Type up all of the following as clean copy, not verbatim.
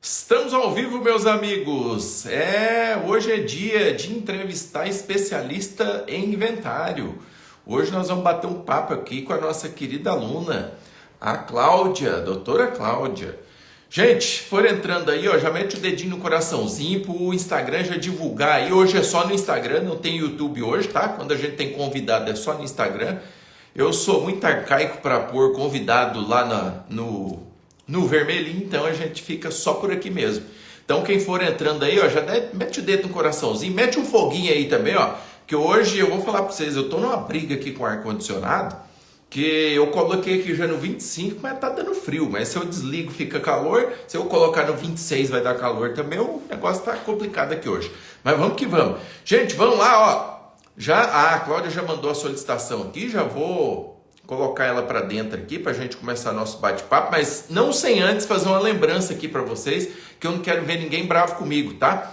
Estamos ao vivo, meus amigos. Hoje é dia de entrevistar especialista em inventário. Hoje nós vamos bater um papo aqui com a nossa querida aluna, a Cláudia, doutora Cláudia. Gente, for entrando aí, ó, já mete o dedinho no coraçãozinho pro Instagram já divulgar aí. Hoje é só no Instagram, não tem YouTube hoje, tá? Quando a gente tem convidado é só no Instagram. Eu sou muito arcaico para pôr convidado lá no vermelhinho, então a gente fica só por aqui mesmo. Então quem for entrando aí, ó, mete o dedo no coraçãozinho, mete um foguinho aí também, ó, que hoje eu vou falar para vocês, eu tô numa briga aqui com o ar-condicionado, que eu coloquei aqui já no 25, mas tá dando frio, mas se eu desligo fica calor, se eu colocar no 26 vai dar calor também, o negócio tá complicado aqui hoje. Mas vamos que vamos. Gente, vamos lá, ó. A Cláudia já mandou a solicitação aqui, já vou colocar ela para dentro aqui para a gente começar nosso bate-papo, mas não sem antes fazer uma lembrança aqui para vocês, que eu não quero ver ninguém bravo comigo, tá?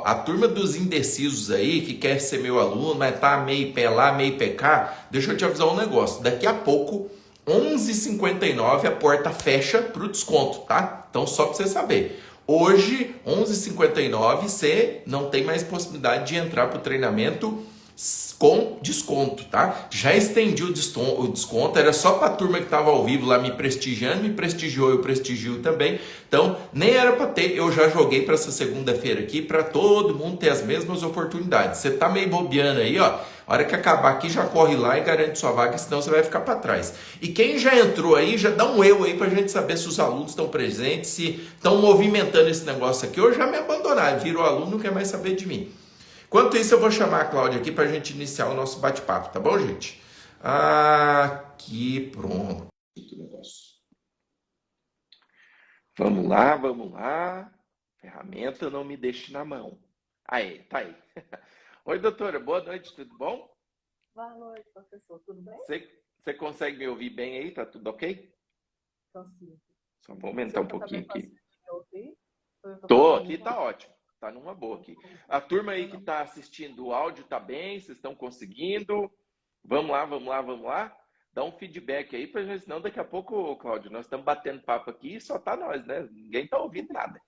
A turma dos indecisos aí, que quer ser meu aluno, mas tá meio pé lá, meio pé cá, deixa eu te avisar um negócio, daqui a pouco, 11h59, a porta fecha pro desconto, tá? Então só para você saber. Hoje, 11h59, você não tem mais possibilidade de entrar para o treinamento com desconto, tá? Já estendi o desconto, era só para a turma que estava ao vivo lá me prestigiando, me prestigiou, eu prestigio também. Então, nem era para ter, eu já joguei para essa segunda-feira aqui para todo mundo ter as mesmas oportunidades. Você tá meio bobeando aí, ó. A hora que acabar aqui, já corre lá e garante sua vaga, senão você vai ficar para trás. E quem já entrou aí, já dá um eu aí para a gente saber se os alunos estão presentes, se estão movimentando esse negócio aqui, ou já me abandonaram, virou aluno, não quer mais saber de mim. Enquanto isso, eu vou chamar a Cláudia aqui para a gente iniciar o nosso bate-papo, tá bom, gente? Aqui, pronto. Vamos lá, vamos lá. Ferramenta não me deixe na mão. Aí, tá aí. Oi, doutora, boa noite, tudo bom? Boa noite, professor. Tudo bem? Você consegue me ouvir bem aí? Tá tudo ok? Consigo. Só vou aumentar um pouquinho aqui. Ouvir? Tô, aqui tá ótimo. Tá numa boa aqui. A turma aí que tá assistindo o áudio tá bem? Vocês estão conseguindo? Vamos lá, vamos lá, vamos lá. Dá um feedback aí pra gente, senão daqui a pouco, Cláudio, nós estamos batendo papo aqui e só tá nós, né? Ninguém tá ouvindo nada.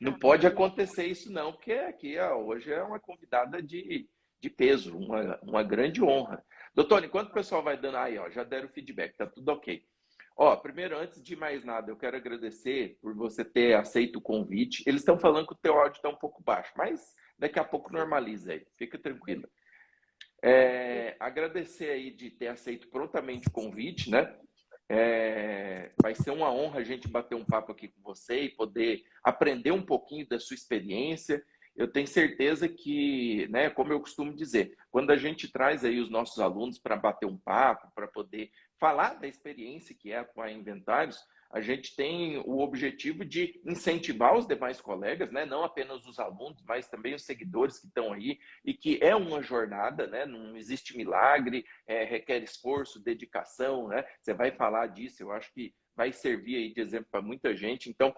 Não pode acontecer isso não, porque aqui ó, hoje é uma convidada de peso, uma grande honra. Doutor, enquanto o pessoal vai dando aí, ó, já deram feedback, tá tudo ok. Ó, primeiro, antes de mais nada, eu quero agradecer por você ter aceito o convite. Eles estão falando que o teu áudio está um pouco baixo, mas daqui a pouco normaliza aí, fica tranquilo. Agradecer aí de ter aceito prontamente o convite, né? Vai ser uma honra a gente bater um papo aqui com você e poder aprender um pouquinho da sua experiência. Eu tenho certeza que, né, como eu costumo dizer, quando a gente traz aí os nossos alunos para bater um papo, para poder falar da experiência que é atuar em inventários, a gente tem o objetivo de incentivar os demais colegas, né, não apenas os alunos, mas também os seguidores que estão aí, e que é uma jornada, né, não existe milagre, requer esforço, dedicação, né? Você vai falar disso, eu acho que vai servir aí de exemplo para muita gente. Então,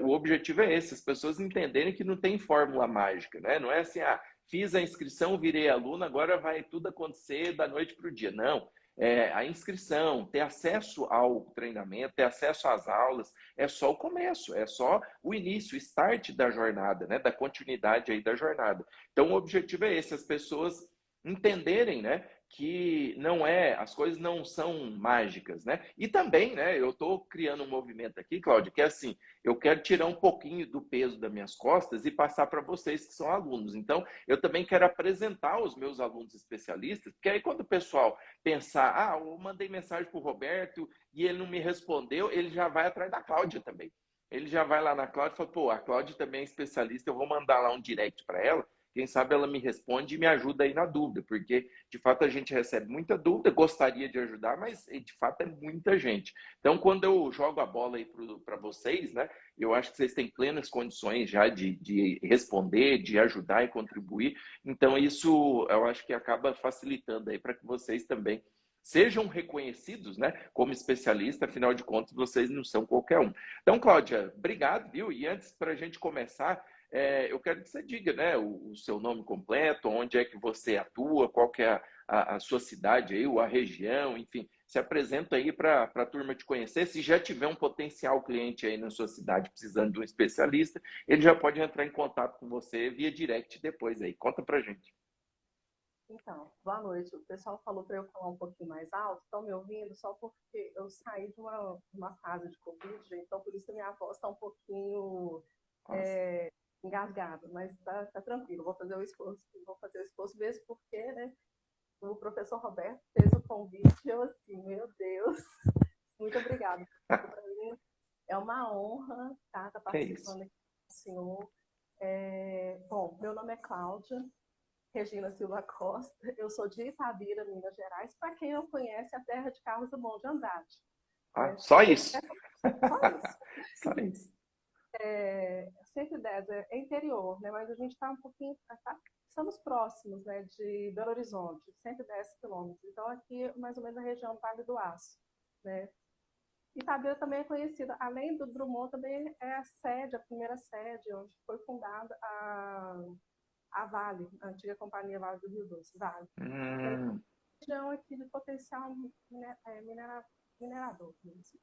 o objetivo é esse, as pessoas entenderem que não tem fórmula mágica, né? Não é assim, fiz a inscrição, virei aluno, agora vai tudo acontecer da noite para o dia. Não, a inscrição, ter acesso ao treinamento, ter acesso às aulas, é só o começo, é só o início, o start da jornada, né? Da continuidade aí da jornada. Então, o objetivo é esse, as pessoas entenderem, né, que não as coisas não são mágicas, né? E também, né, eu estou criando um movimento aqui, Cláudia, que é assim, eu quero tirar um pouquinho do peso das minhas costas e passar para vocês que são alunos. Então, eu também quero apresentar os meus alunos especialistas, porque aí quando o pessoal pensar, eu mandei mensagem para o Roberto e ele não me respondeu, ele já vai atrás da Cláudia também. Ele já vai lá na Cláudia e fala, pô, a Cláudia também é especialista, eu vou mandar lá um direct para ela, quem sabe ela me responde e me ajuda aí na dúvida, porque de fato a gente recebe muita dúvida, gostaria de ajudar, mas de fato é muita gente. Então, quando eu jogo a bola aí para vocês, né, eu acho que vocês têm plenas condições já de responder, de ajudar e contribuir. Então, isso eu acho que acaba facilitando aí para que vocês também sejam reconhecidos, né, como especialista, afinal de contas, vocês não são qualquer um. Então, Cláudia, obrigado, viu? E antes, para a gente começar, eu quero que você diga, né, o seu nome completo, onde é que você atua, qual que é a sua cidade aí, ou a região, enfim. se apresenta aí para a turma te conhecer. Se já tiver um potencial cliente aí na sua cidade precisando de um especialista, ele já pode entrar em contato com você via direct depois aí. Conta pra gente. Então, boa noite. O pessoal falou para eu falar um pouquinho mais alto. Estão me ouvindo? Só porque eu saí de uma fase de Covid, então por isso que minha voz está um pouquinho engasgada, mas tá tranquilo. Vou fazer o esforço mesmo porque, né, o professor Roberto fez o convite e eu assim, meu Deus, muito obrigada. Para mim é uma honra tá Que é isso? participando aqui com o senhor. Bom, meu nome é Cláudia Regina Silva Costa, eu sou de Itabira, Minas Gerais. Para quem não conhece, a terra de Carlos Drummond de Andrade. Ah, só isso. Só isso. Só isso. 110 é interior, né? Mas a gente está um pouquinho, estamos próximos, né, de Belo Horizonte, 110 quilômetros. Então, aqui, mais ou menos, a região do Vale do Aço, né? Itabira também é conhecida, além do Drummond, também é a sede, a primeira sede, onde foi fundada a Vale, a antiga companhia Vale do Rio Doce, Vale. É uma região aqui de potencial minerador mesmo.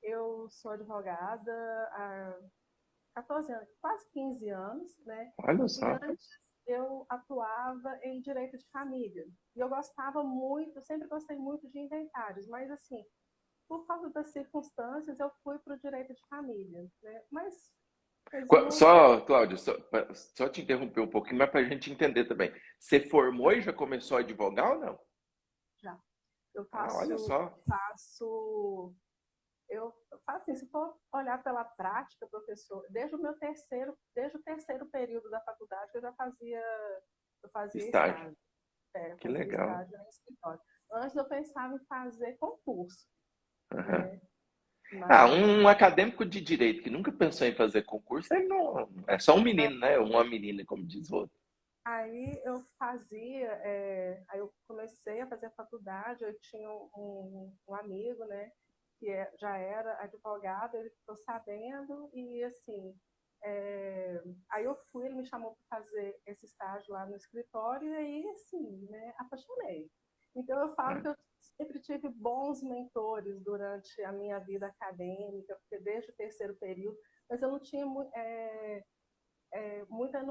Eu sou advogada há 14 anos, quase 15 anos, né? Olha E só. antes eu atuava em direito de família. E eu gostava muito, sempre gostei muito de inventários, mas assim, por causa das circunstâncias, eu fui para o direito de família, né? Mas Só, Cláudio, só te interromper um pouquinho, mas para a gente entender também. Você formou e já começou a advogar ou não? já. Eu Ah, olha faço, só. eu faço assim, se for olhar pela prática, professor, desde o terceiro período da faculdade, eu fazia Estágio. estágio. Que Fazia legal. estágio no escritório. Antes eu pensava em fazer concurso, Uhum. né? Ah, Mas um acadêmico de direito que nunca pensou em fazer concurso, ele não, é só um menino, né? Uma menina, como diz o outro. aí eu aí eu comecei a fazer faculdade, eu tinha um amigo, né, que já era advogado, ele ficou sabendo e assim, aí eu fui, ele me chamou para fazer esse estágio lá no escritório e aí assim, né, apaixonei. Então eu falo Ah, que eu sempre tive bons mentores durante a minha vida acadêmica, porque desde o terceiro período, mas eu não tinha muita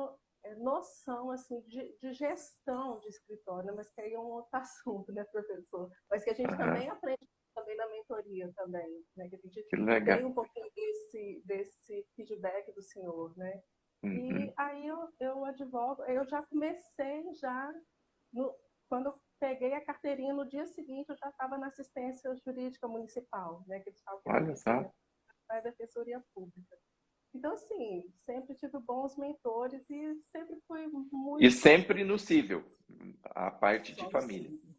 noção assim de gestão de escritório, né? Mas que aí é um outro assunto, né, professor? Mas que a gente aham. também aprende também na mentoria também, né? Que a gente Que legal. tem um pouquinho desse feedback do senhor, né? E Uhum. aí eu advogo, eu já comecei no, quando eu peguei a carteirinha no dia seguinte eu já estava na assistência jurídica municipal, né? Que eles falam que é Olha só. da defensoria pública. Então, assim, sempre tive bons mentores e sempre fui E muito sempre paciente. no cível, a parte de Só no família. civil.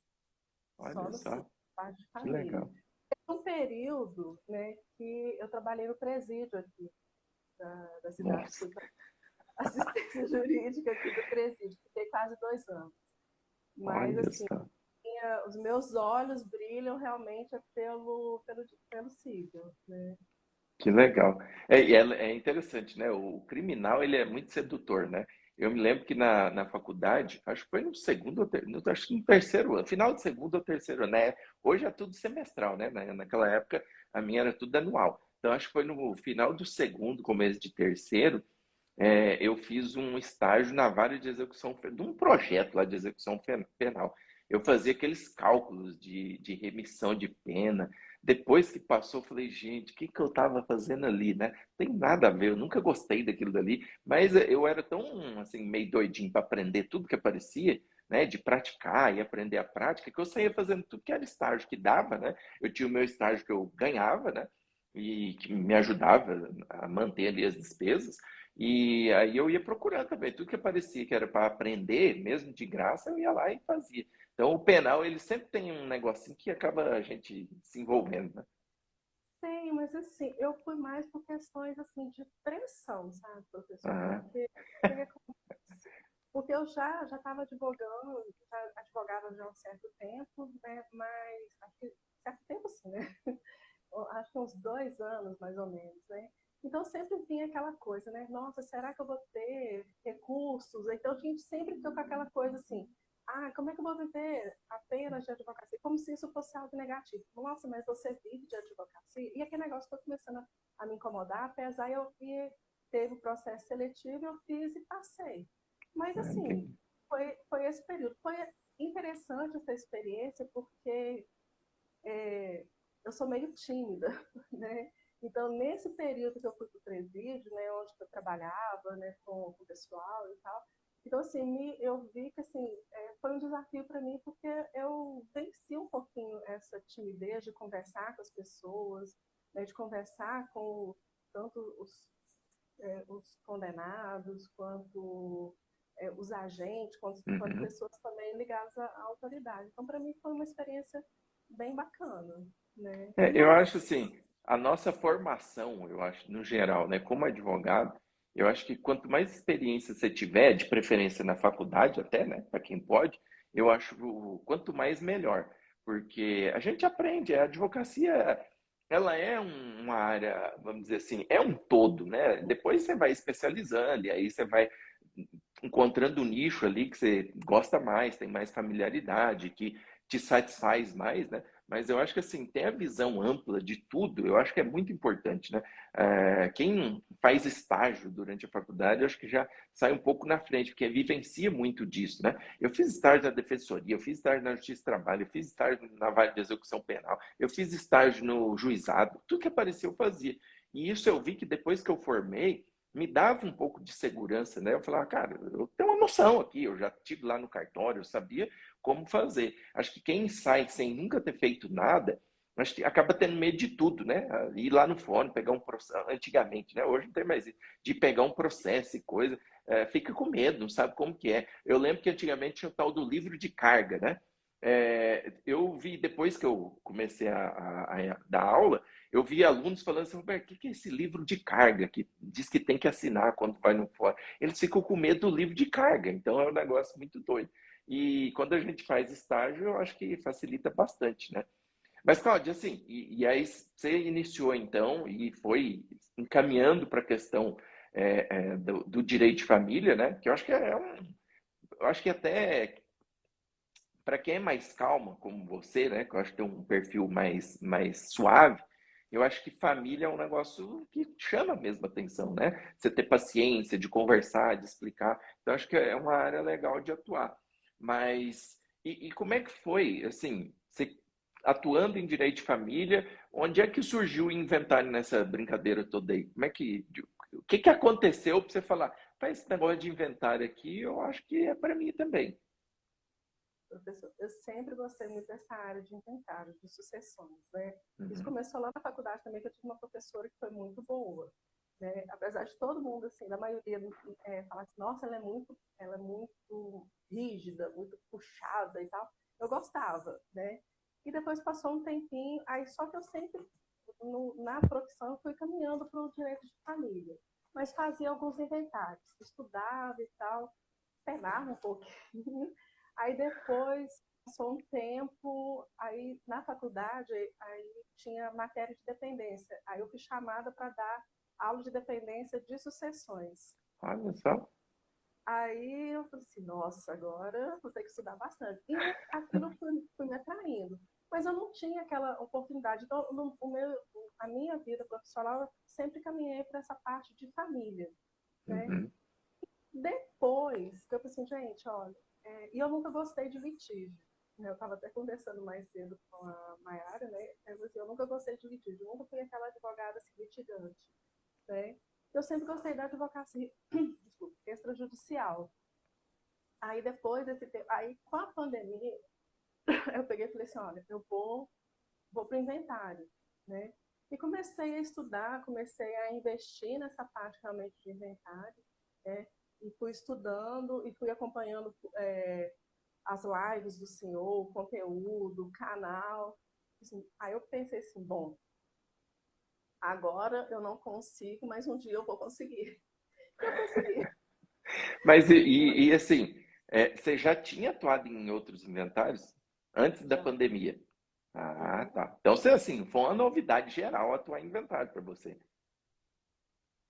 Só Olha no só. civil, parte de Que família. legal. Um período, né, que eu trabalhei no presídio aqui da cidade. Nossa. Fui assistência jurídica aqui do presídio. Fiquei quase 2 anos. Mas, Olha assim, só. os meus olhos brilham realmente pelo civil, né? Que legal. É interessante, né? O criminal, ele é muito sedutor, né? Eu me lembro que na faculdade, acho que foi no segundo ou acho que no terceiro ano, final de segundo ou terceiro ano, né? Hoje é tudo semestral, né? Naquela época, a minha era tudo anual. Então, acho que foi no final do segundo, começo de terceiro, eu fiz um estágio na vara de execução, de um projeto lá de execução penal. Eu fazia aqueles cálculos de remissão de pena. Depois que passou, eu falei, gente, o que que eu estava fazendo ali, né? Tem nada a ver, eu nunca gostei daquilo dali, mas eu era tão, assim, meio doidinho para aprender tudo que aparecia, né, de praticar e aprender a prática, que eu saía fazendo tudo que era estágio que dava, né? Eu tinha o meu estágio que eu ganhava, né? E que me ajudava a manter ali as despesas. E aí eu ia procurando também, tudo que aparecia que era para aprender, mesmo de graça, eu ia lá e fazia. Então o penal, ele sempre tem um negocinho que acaba a gente se envolvendo, né? Sim, mas assim, eu fui mais por questões assim de pressão, sabe, professor? Aham. Porque porque eu já estava advogando, já advogava já há um certo tempo, né? Mas acho que certo tempo sim, né? Acho que uns 2 anos mais ou menos, né? Então sempre vinha aquela coisa, né? Nossa, será que eu vou ter recursos? Então a gente sempre fica com aquela coisa assim, como é que eu vou viver apenas de advocacia? Como se isso fosse algo negativo. Nossa, mas você vive de advocacia? E aquele negócio foi começando a me incomodar, apesar eu que teve o processo seletivo, eu fiz e passei. Mas, assim, Entendi. foi esse período. Foi interessante essa experiência, porque eu sou meio tímida, né? Então, nesse período que eu fui para o presídio, né, onde eu trabalhava, né, com o pessoal e tal, então, assim, eu vi que, assim, foi um desafio para mim, porque eu venci um pouquinho essa timidez de conversar com as pessoas, né, de conversar com tanto os condenados, quanto os agentes, quanto Uhum. pessoas também ligadas à autoridade. Então, para mim, foi uma experiência bem bacana, né? Eu acho Mas, assim, a nossa formação, eu acho, no geral, né, como advogado, eu acho que quanto mais experiência você tiver, de preferência na faculdade até, né, para quem pode, eu acho quanto mais melhor, porque a gente aprende, a advocacia, ela é uma área, vamos dizer assim, é um todo, né? Depois você vai especializando e aí você vai encontrando um nicho ali que você gosta mais, tem mais familiaridade, que te satisfaz mais, né? Mas eu acho que assim, ter a visão ampla de tudo, eu acho que é muito importante, né? Quem faz estágio durante a faculdade, eu acho que já sai um pouco na frente, porque vivencia muito disso, né? Eu fiz estágio na defensoria, eu fiz estágio na Justiça do Trabalho, eu fiz estágio na Vara de Execução Penal, eu fiz estágio no juizado, tudo que apareceu eu fazia. E isso eu vi que depois que eu formei, me dava um pouco de segurança, né? Eu falava, cara, eu tenho uma noção aqui, eu já estive lá no cartório, eu sabia como fazer. Acho que quem sai sem nunca ter feito nada, acho que acaba tendo medo de tudo, né? Ir lá no fórum, pegar um processo, antigamente, né? Hoje não tem mais isso, de pegar um processo e coisa, fica com medo, não sabe como que é. Eu lembro que antigamente tinha o tal do livro de carga, né? Eu vi, depois que eu comecei a dar aula, eu vi alunos falando assim, Roberto, o que é esse livro de carga que diz que tem que assinar quando vai no fórum? Eles ficam com medo do livro de carga, então é um negócio muito doido. E quando a gente faz estágio, eu acho que facilita bastante, né? Mas, Cláudia, assim, e aí você iniciou então e foi encaminhando para a questão do direito de família, né? Que eu acho que eu acho que até para quem é mais calma, como você, né? Que eu acho que tem um perfil mais suave, eu acho que família é um negócio que chama mesmo atenção, né? Você ter paciência de conversar, de explicar. Então, acho que é uma área legal de atuar. Mas, e como é que foi, assim, você atuando em direito de família, onde é que surgiu o inventário nessa brincadeira toda aí? Como é que, o que que aconteceu para você falar, faz esse negócio de inventário aqui, eu acho que é para mim também. professor, eu sempre gostei muito dessa área de inventário, de sucessões, né? Isso Uhum, começou lá na faculdade também, que eu tive uma professora que foi muito boa, né? Apesar de todo mundo, assim, da maioria falar assim, nossa, ela é muito rígida, muito puxada e tal, eu gostava, né? E depois passou um tempinho, aí só que eu sempre, na profissão, fui caminhando para o direito de família, mas fazia alguns inventários, estudava e tal, penava um pouquinho. Aí depois passou um tempo, aí na faculdade, aí tinha matéria de dependência. Aí eu fui chamada para dar aula de dependência de sucessões. olha só. Aí eu falei assim, nossa, agora vou ter que estudar bastante. E aquilo foi me atraindo. Mas eu não tinha aquela oportunidade. Então, a minha vida profissional, eu sempre caminhei para essa parte de família, né? Uhum. Depois, que eu pensei, gente, olha, e eu nunca gostei de litígio. Né? Eu estava até conversando mais cedo com a Mayara, né? Eu nunca gostei de litígio, eu nunca fui aquela advogada assim, litigante, né? Eu sempre gostei da advocacia, desculpa, extrajudicial. Aí depois desse tempo, aí com a pandemia, eu peguei e falei assim, olha, eu vou para o inventário, né? E comecei a estudar, comecei a investir nessa parte realmente de inventário, né? E fui estudando e fui acompanhando as lives do senhor, o conteúdo, o canal. Assim, aí eu pensei assim, bom, agora eu não consigo, mas um dia eu vou conseguir. E eu consegui. Mas assim, você já tinha atuado em outros inventários antes da Já. pandemia? Ah, Uhum. tá. Então, você, assim, foi uma novidade geral atuar em inventário para você.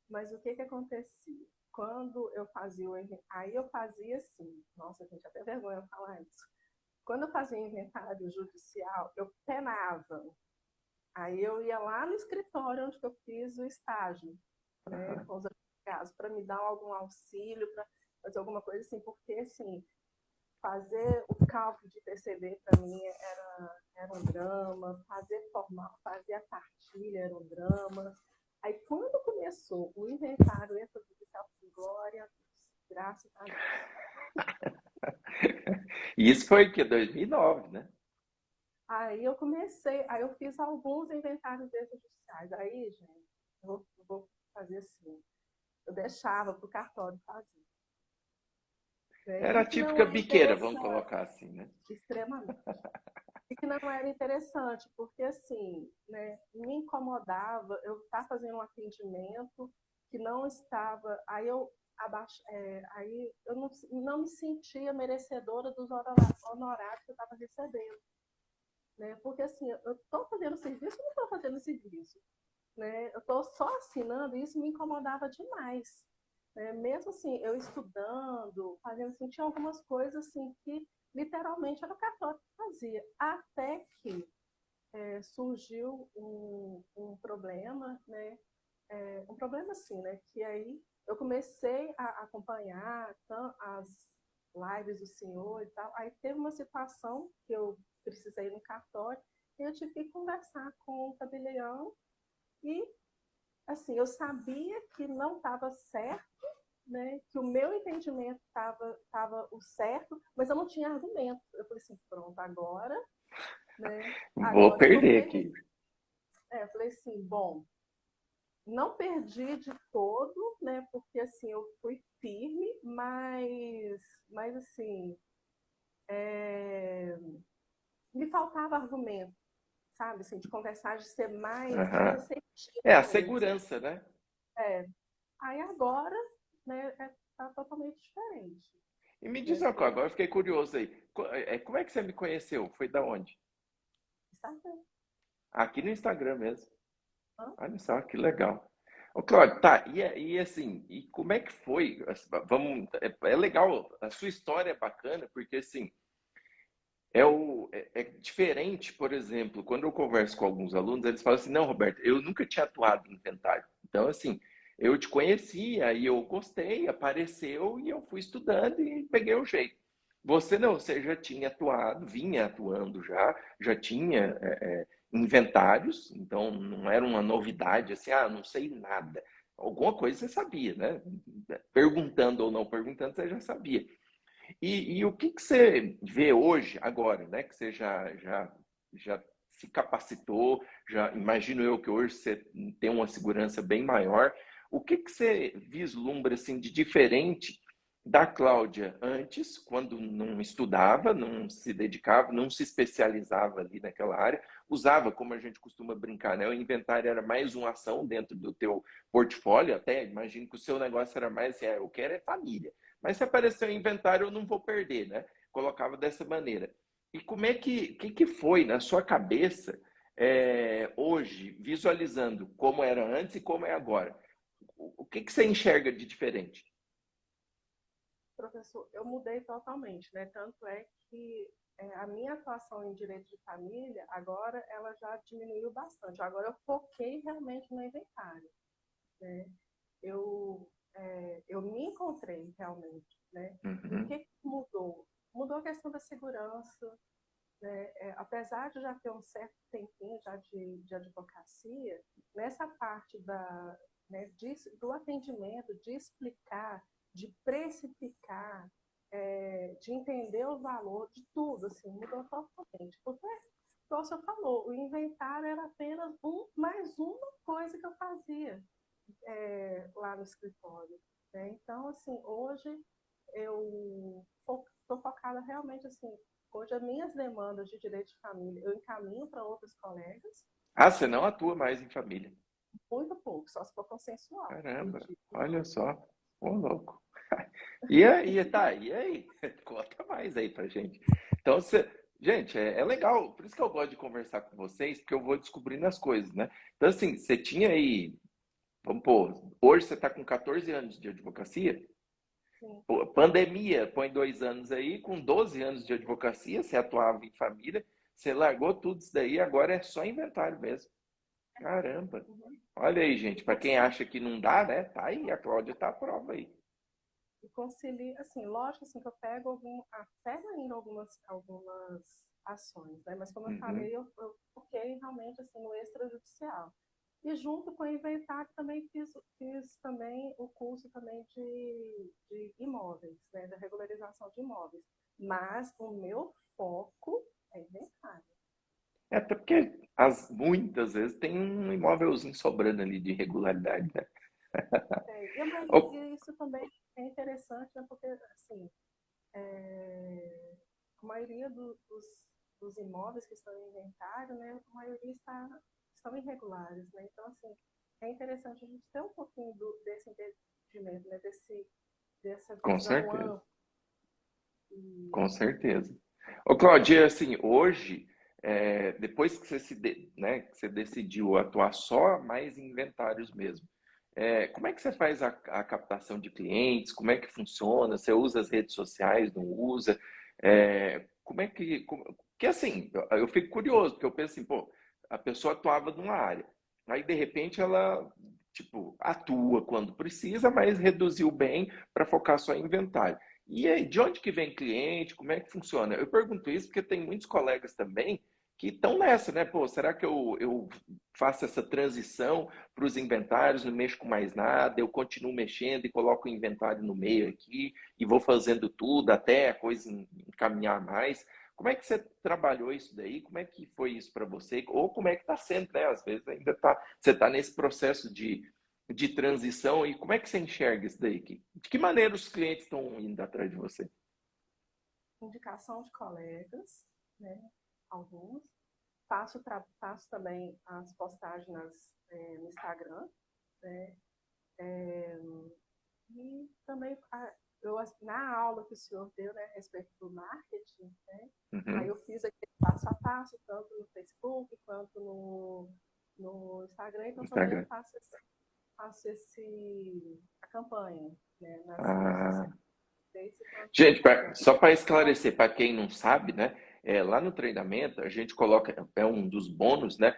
Mas o que que acontecia? quando eu fazia o inventário, aí eu fazia assim, nossa, gente, até vergonha de falar isso. Quando eu fazia inventário judicial, eu penava. Aí eu ia lá no escritório onde eu fiz o estágio, né, com os advogados, para me dar algum auxílio, para fazer alguma coisa assim, porque assim, fazer o cálculo de PCD para mim era um drama, fazer formal, fazer a cartilha era um drama. Aí quando começou o inventário extrajudicial, glória, graças a Deus. E isso foi que 2009, né? Aí eu comecei, aí eu fiz alguns inventários extrajudiciais. Aí, gente, eu vou fazer assim. Eu deixava para o cartório fazer. Né? Era a E que não típica é biqueira, vamos interessante, colocar assim, né? extremamente. E que não era interessante, porque assim, né, me incomodava eu estar fazendo um atendimento que não estava. Aí eu não me sentia merecedora dos honorários que eu estava recebendo. Né? Porque assim, eu estou fazendo serviço ou não estou fazendo serviço? Né? Eu estou só assinando, e isso me incomodava demais. Né? Mesmo assim, eu estudando, fazendo assim, tinha algumas coisas assim que literalmente era o cartório que fazia. Até que surgiu um problema, né? Um problema assim, né? Que aí eu comecei a acompanhar as lives do senhor e tal. Aí teve uma situação que eu precisei ir no cartório e eu tive que conversar com o tabelião e, assim, eu sabia que não estava certo, né? Que o meu entendimento estava o certo, mas eu não tinha argumento. Eu falei assim, pronto, agora, né? Vou Agora eu vou perder perder. aqui. Eu falei assim, bom, não perdi de todo, né? Porque assim, eu fui firme, mas assim, é, me faltava argumento, sabe? Assim, de conversar, de ser mais Aham. É assertiva a mesmo. segurança, né? É. Aí agora, né, tá totalmente diferente. E me diz Né? uma coisa, agora eu fiquei curioso aí. Como é que você me conheceu? Foi da onde? Sabe? Aqui no Instagram mesmo. Hã? Olha só, que legal. Ô, Cláudio, tá, e assim, e como é que foi? Vamos, é legal, a sua história é bacana, porque assim, é diferente, por exemplo, quando eu converso com alguns alunos, eles falam assim, não, Roberto, eu nunca tinha atuado em inventário. Então, assim, eu te conhecia e eu gostei, apareceu e eu fui estudando e peguei o jeito. Você não, você já tinha atuado, vinha atuando já tinha inventários, então não era uma novidade assim, não sei nada. Alguma coisa você sabia, né? Perguntando ou não perguntando, você já sabia. E o que você vê hoje, agora, né? Que você já se capacitou, já imagino eu que hoje você tem uma segurança bem maior. O que você vislumbra assim, de diferente da Cláudia antes, quando não estudava, não se dedicava, não se especializava ali naquela área, usava, como a gente costuma brincar, né? O inventário era mais uma ação dentro do teu portfólio, até imagino que o seu negócio era mais, eu quero é família. Mas se aparecer um inventário, eu não vou perder, né? Colocava dessa maneira. E como é que foi na sua cabeça hoje, visualizando como era antes e como é agora? O que você enxerga de diferente? Professor, eu mudei totalmente, né? Tanto é que a minha atuação em direito de família, agora, ela já diminuiu bastante. Agora eu foquei realmente no inventário, né? Eu me encontrei realmente, né? E o Uhum. que mudou? Mudou a questão da segurança, né? Apesar de já ter um certo tempinho já de advocacia, nessa parte né, do atendimento, de explicar, de precificar, de entender o valor de tudo, assim, mudou totalmente. Porque, como você falou, o inventário era apenas mais uma coisa que eu fazia lá no escritório. Né? Então, assim, hoje eu estou focada realmente assim. Hoje, as minhas demandas de direito de família eu encaminho para outros colegas, Você não atua mais em família. muito pouco, só se for consensual. Caramba, Pedido, olha não. só. Ô, louco. E aí, tá, e aí? Conta mais aí pra gente. Então, gente, é legal, por isso que eu gosto de conversar com vocês, porque eu vou descobrindo as coisas, né? Então, assim, você tinha aí vamos pôr, hoje você está com 14 anos de advocacia, Sim. pô, pandemia, põe 2 anos aí, com 12 anos de advocacia, você atuava em família, você largou tudo isso daí, agora é só inventário mesmo. Caramba! Uhum. Olha aí, gente, E para quem acha que não dá, né? Tá aí, a Cláudia tá à prova aí. concilia, assim, lógico assim, que eu pego pego ainda algumas ações, né? Mas como eu Uhum. falei, eu foquei realmente assim, no extrajudicial. E junto com o Inventar, também fiz também o curso também de imóveis, né? Da regularização de imóveis. Mas o meu foco é inventário. É, até porque muitas vezes tem um imóvelzinho sobrando ali de irregularidade, né? Ô, E isso também é interessante, né? Porque, assim, a maioria dos imóveis que estão em inventário, né? A maioria estão irregulares, né? Então, assim, é interessante a gente ter um pouquinho desse entendimento, né? Dessa com visão certeza, ampla. E, com certeza. Ô, Cláudia, assim, hoje, depois que né, que você decidiu atuar só mais em inventários mesmo, como é que você faz a captação de clientes? Como é que funciona? Você usa as redes sociais, não usa? Como é que... Porque assim, eu fico curioso, porque eu penso assim, pô, a pessoa atuava numa área, aí de repente ela, tipo, atua quando precisa, mas reduziu bem para focar só em inventário. E aí, de onde que vem cliente? Como é que funciona? Eu pergunto isso porque tem muitos colegas também que estão nessa, né? Pô, será que eu faço essa transição para os inventários, não mexo com mais nada, eu continuo mexendo e coloco o inventário no meio aqui e vou fazendo tudo até a coisa encaminhar mais. Como é que você trabalhou isso daí? Como é que foi isso para você? Ou como é que está sendo, né? Às vezes ainda você está nesse processo de transição e como é que você enxerga isso daí? De que maneira os clientes estão indo atrás de você? indicação de colegas, né? Alguns. Faço também as postagens no Instagram, né? E também na aula que o senhor deu, né, a respeito do marketing, né, aí Uhum. eu fiz aquele passo a passo, tanto no Facebook quanto no Instagram, então também eu Instagram. faço a campanha, né, nas redes Ah. sociais, Facebook quanto no Gente, Instagram. só para esclarecer, para quem não sabe, né? Lá no treinamento a gente coloca, é um dos bônus, né?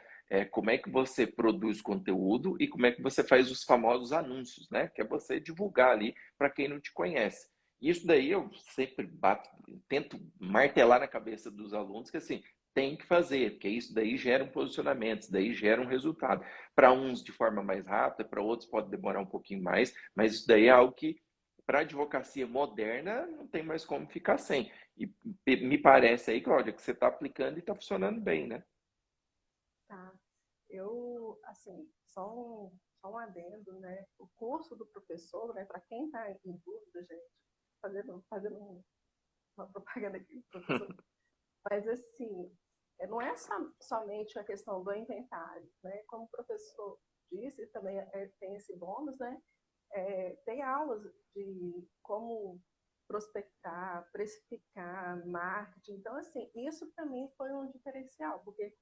Como é que você produz conteúdo e como é que você faz os famosos anúncios, né? Que é você divulgar ali para quem não te conhece. Isso daí eu sempre tento martelar na cabeça dos alunos que assim, tem que fazer, porque isso daí gera um posicionamento, isso daí gera um resultado. Para uns de forma mais rápida, para outros pode demorar um pouquinho mais, mas isso daí é algo que para a advocacia moderna não tem mais como ficar sem. E me parece aí, Cláudia, que você está aplicando e está funcionando bem, né? Tá. Eu, assim, só um adendo, né? O curso do professor, né? Para quem está em dúvida, gente, fazendo uma propaganda aqui, professor. Mas, assim, não é somente a questão do inventário, né? Como o professor disse, também tem esse bônus, né? Tem aulas de como prospectar, precificar, marketing. Então, assim, isso para mim foi um diferencial, porque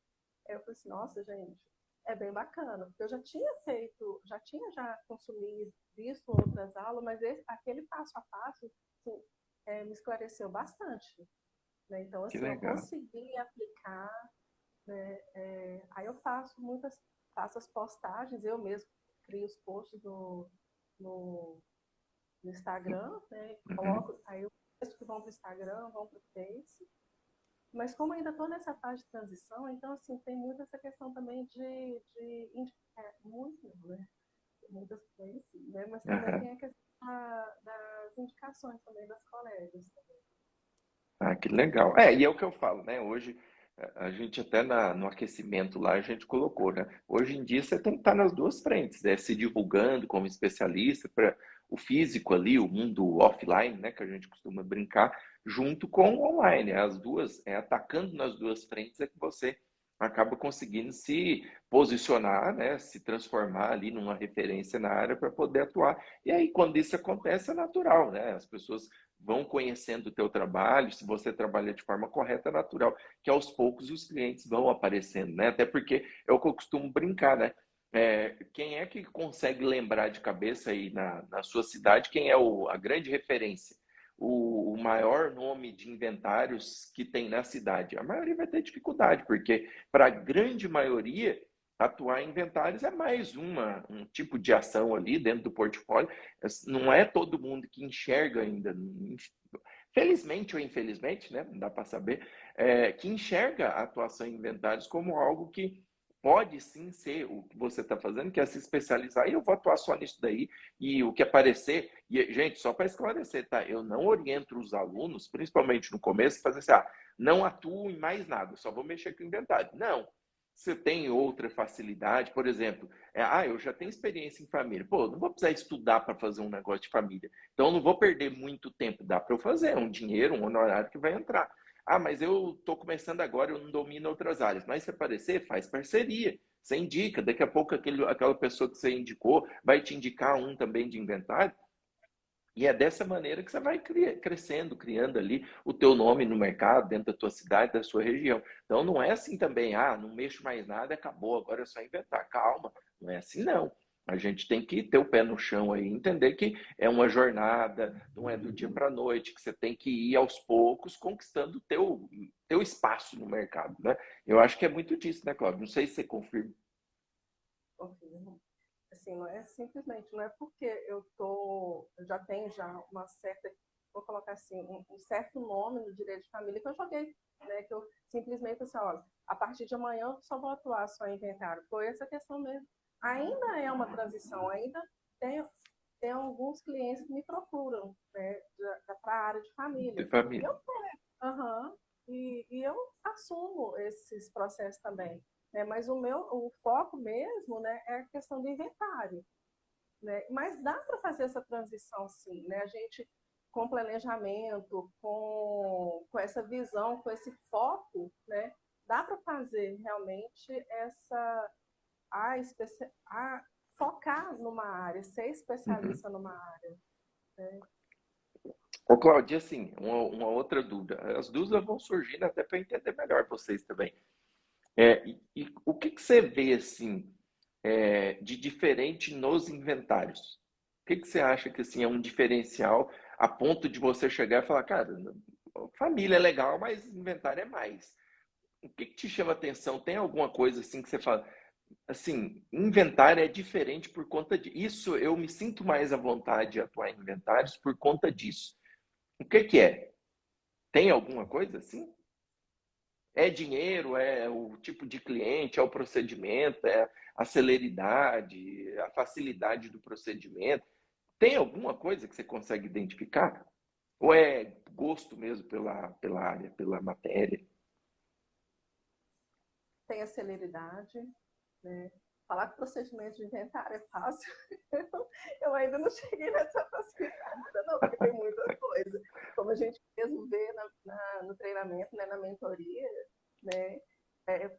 eu falei assim, nossa, gente, é bem bacana, porque eu já tinha feito, já consumido, visto outras aulas, mas aquele passo a passo assim, me esclareceu bastante. Né? Então, Que assim, eu legal. consegui aplicar, né? Aí eu faço as postagens, eu mesmo crio os posts no, no Instagram, né? Uhum. Coloco, aí os textos que vão para o Instagram, vão para o Face. Mas como ainda estou nessa fase de transição, então, assim, tem muito essa questão também muito, né? Muitas coisas, né? Mas também Aham. tem a questão das indicações também das colegas. Ah, que legal. E é o que eu falo, né? Hoje, a gente até no aquecimento lá, a gente colocou, né? Hoje em dia você tem que estar nas duas frentes, né? Se divulgando como especialista para o físico ali, o mundo offline, né? Que a gente costuma brincar, junto com o online. As duas, atacando nas duas frentes é que você acaba conseguindo se posicionar, né? Se transformar ali numa referência na área para poder atuar. E aí, quando isso acontece, é natural, né? As pessoas vão conhecendo o teu trabalho, se você trabalha de forma correta, é natural que aos poucos os clientes vão aparecendo, né? Até porque é o que eu costumo brincar, né? Quem é que consegue lembrar de cabeça aí na sua cidade quem é a grande referência? O maior nome de inventários que tem na cidade. A maioria vai ter dificuldade, porque para a grande maioria, atuar em inventários é mais um tipo de ação ali dentro do portfólio. Não é todo mundo que enxerga ainda, felizmente ou infelizmente, né? Não dá para saber, que enxerga a atuação em inventários como algo que pode sim ser o que você está fazendo, que é se especializar, e eu vou atuar só nisso daí, e o que aparecer, e gente, só para esclarecer, tá? Eu não oriento os alunos, principalmente no começo, fazer assim, não atuo em mais nada, só vou mexer com o inventário. Não. Você tem outra facilidade, por exemplo, eu já tenho experiência em família. Pô, não vou precisar estudar para fazer um negócio de família. Então, eu não vou perder muito tempo. Dá para eu fazer, um dinheiro, um honorário que vai entrar. Mas eu estou começando agora, eu não domino outras áreas. Mas se aparecer, faz parceria. Você indica, daqui a pouco aquela pessoa que você indicou vai te indicar um também de inventário. E é dessa maneira que você vai crescendo, criando ali o teu nome no mercado, dentro da tua cidade, da sua região. Então não é assim também, não mexo mais nada, acabou, agora é só inventar. Calma, não é assim não. A gente tem que ter o pé no chão aí, entender que é uma jornada, não é do dia para a noite, que você tem que ir aos poucos conquistando o teu espaço no mercado, né? Eu acho que é muito disso, né, Cláudio? Não sei se você confirma. Confirmo. Assim, não é simplesmente, não é porque eu já tenho uma certa, vou colocar assim, um certo nome no direito de família que eu joguei, né? Que eu simplesmente assim, olha, a partir de amanhã eu só vou atuar só em inventário. Foi essa questão mesmo. Ainda é uma transição, ainda tem alguns clientes que me procuram, né, para a área de De família. família. Eu, e eu assumo esses processos também. Mas o foco mesmo, né, é a questão do inventário. Né? Mas dá para fazer essa transição, sim. Né? A gente, com planejamento, com essa visão, com esse foco, né, dá para fazer realmente a focar numa área, ser Uhum. especialista numa área. Né? Ô, Cláudio, assim, uma outra dúvida. As dúvidas vão surgindo até para entender melhor vocês também. E o que você vê, assim, de diferente nos inventários? O que você acha que, assim, é um diferencial a ponto de você chegar e falar, cara, família é legal, mas inventário é mais. O que te chama atenção? Tem alguma coisa, assim, que você fala, assim, inventário é diferente por conta disso. Isso, eu me sinto mais à vontade de atuar em inventários por conta disso. O que é? Tem alguma coisa assim? É dinheiro, é o tipo de cliente, é o procedimento, é a celeridade, a facilidade do procedimento. Tem alguma coisa que você consegue identificar? Ou é gosto mesmo pela área, pela matéria? Tem a celeridade, né? Falar que procedimento de inventário é fácil, eu ainda não cheguei nessa facilidade, não, porque tem muita coisa. Como a gente mesmo vê no treinamento, né, na mentoria, né,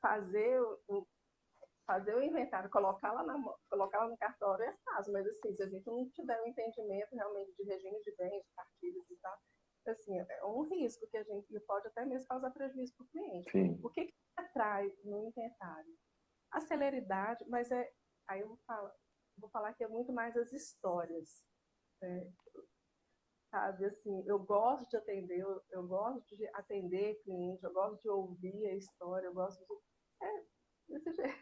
fazer o inventário, colocar lá no cartório é fácil, mas assim, se a gente não tiver um entendimento realmente de regime de bens, de partilhas e tal, assim, é um risco que a gente pode até mesmo causar prejuízo para o cliente. Sim. O que atrai no inventário? A celeridade, mas aí eu vou falar que é muito mais as histórias, né? Sabe, assim, eu gosto de atender, eu gosto de atender cliente, eu gosto de ouvir a história, eu gosto desse jeito.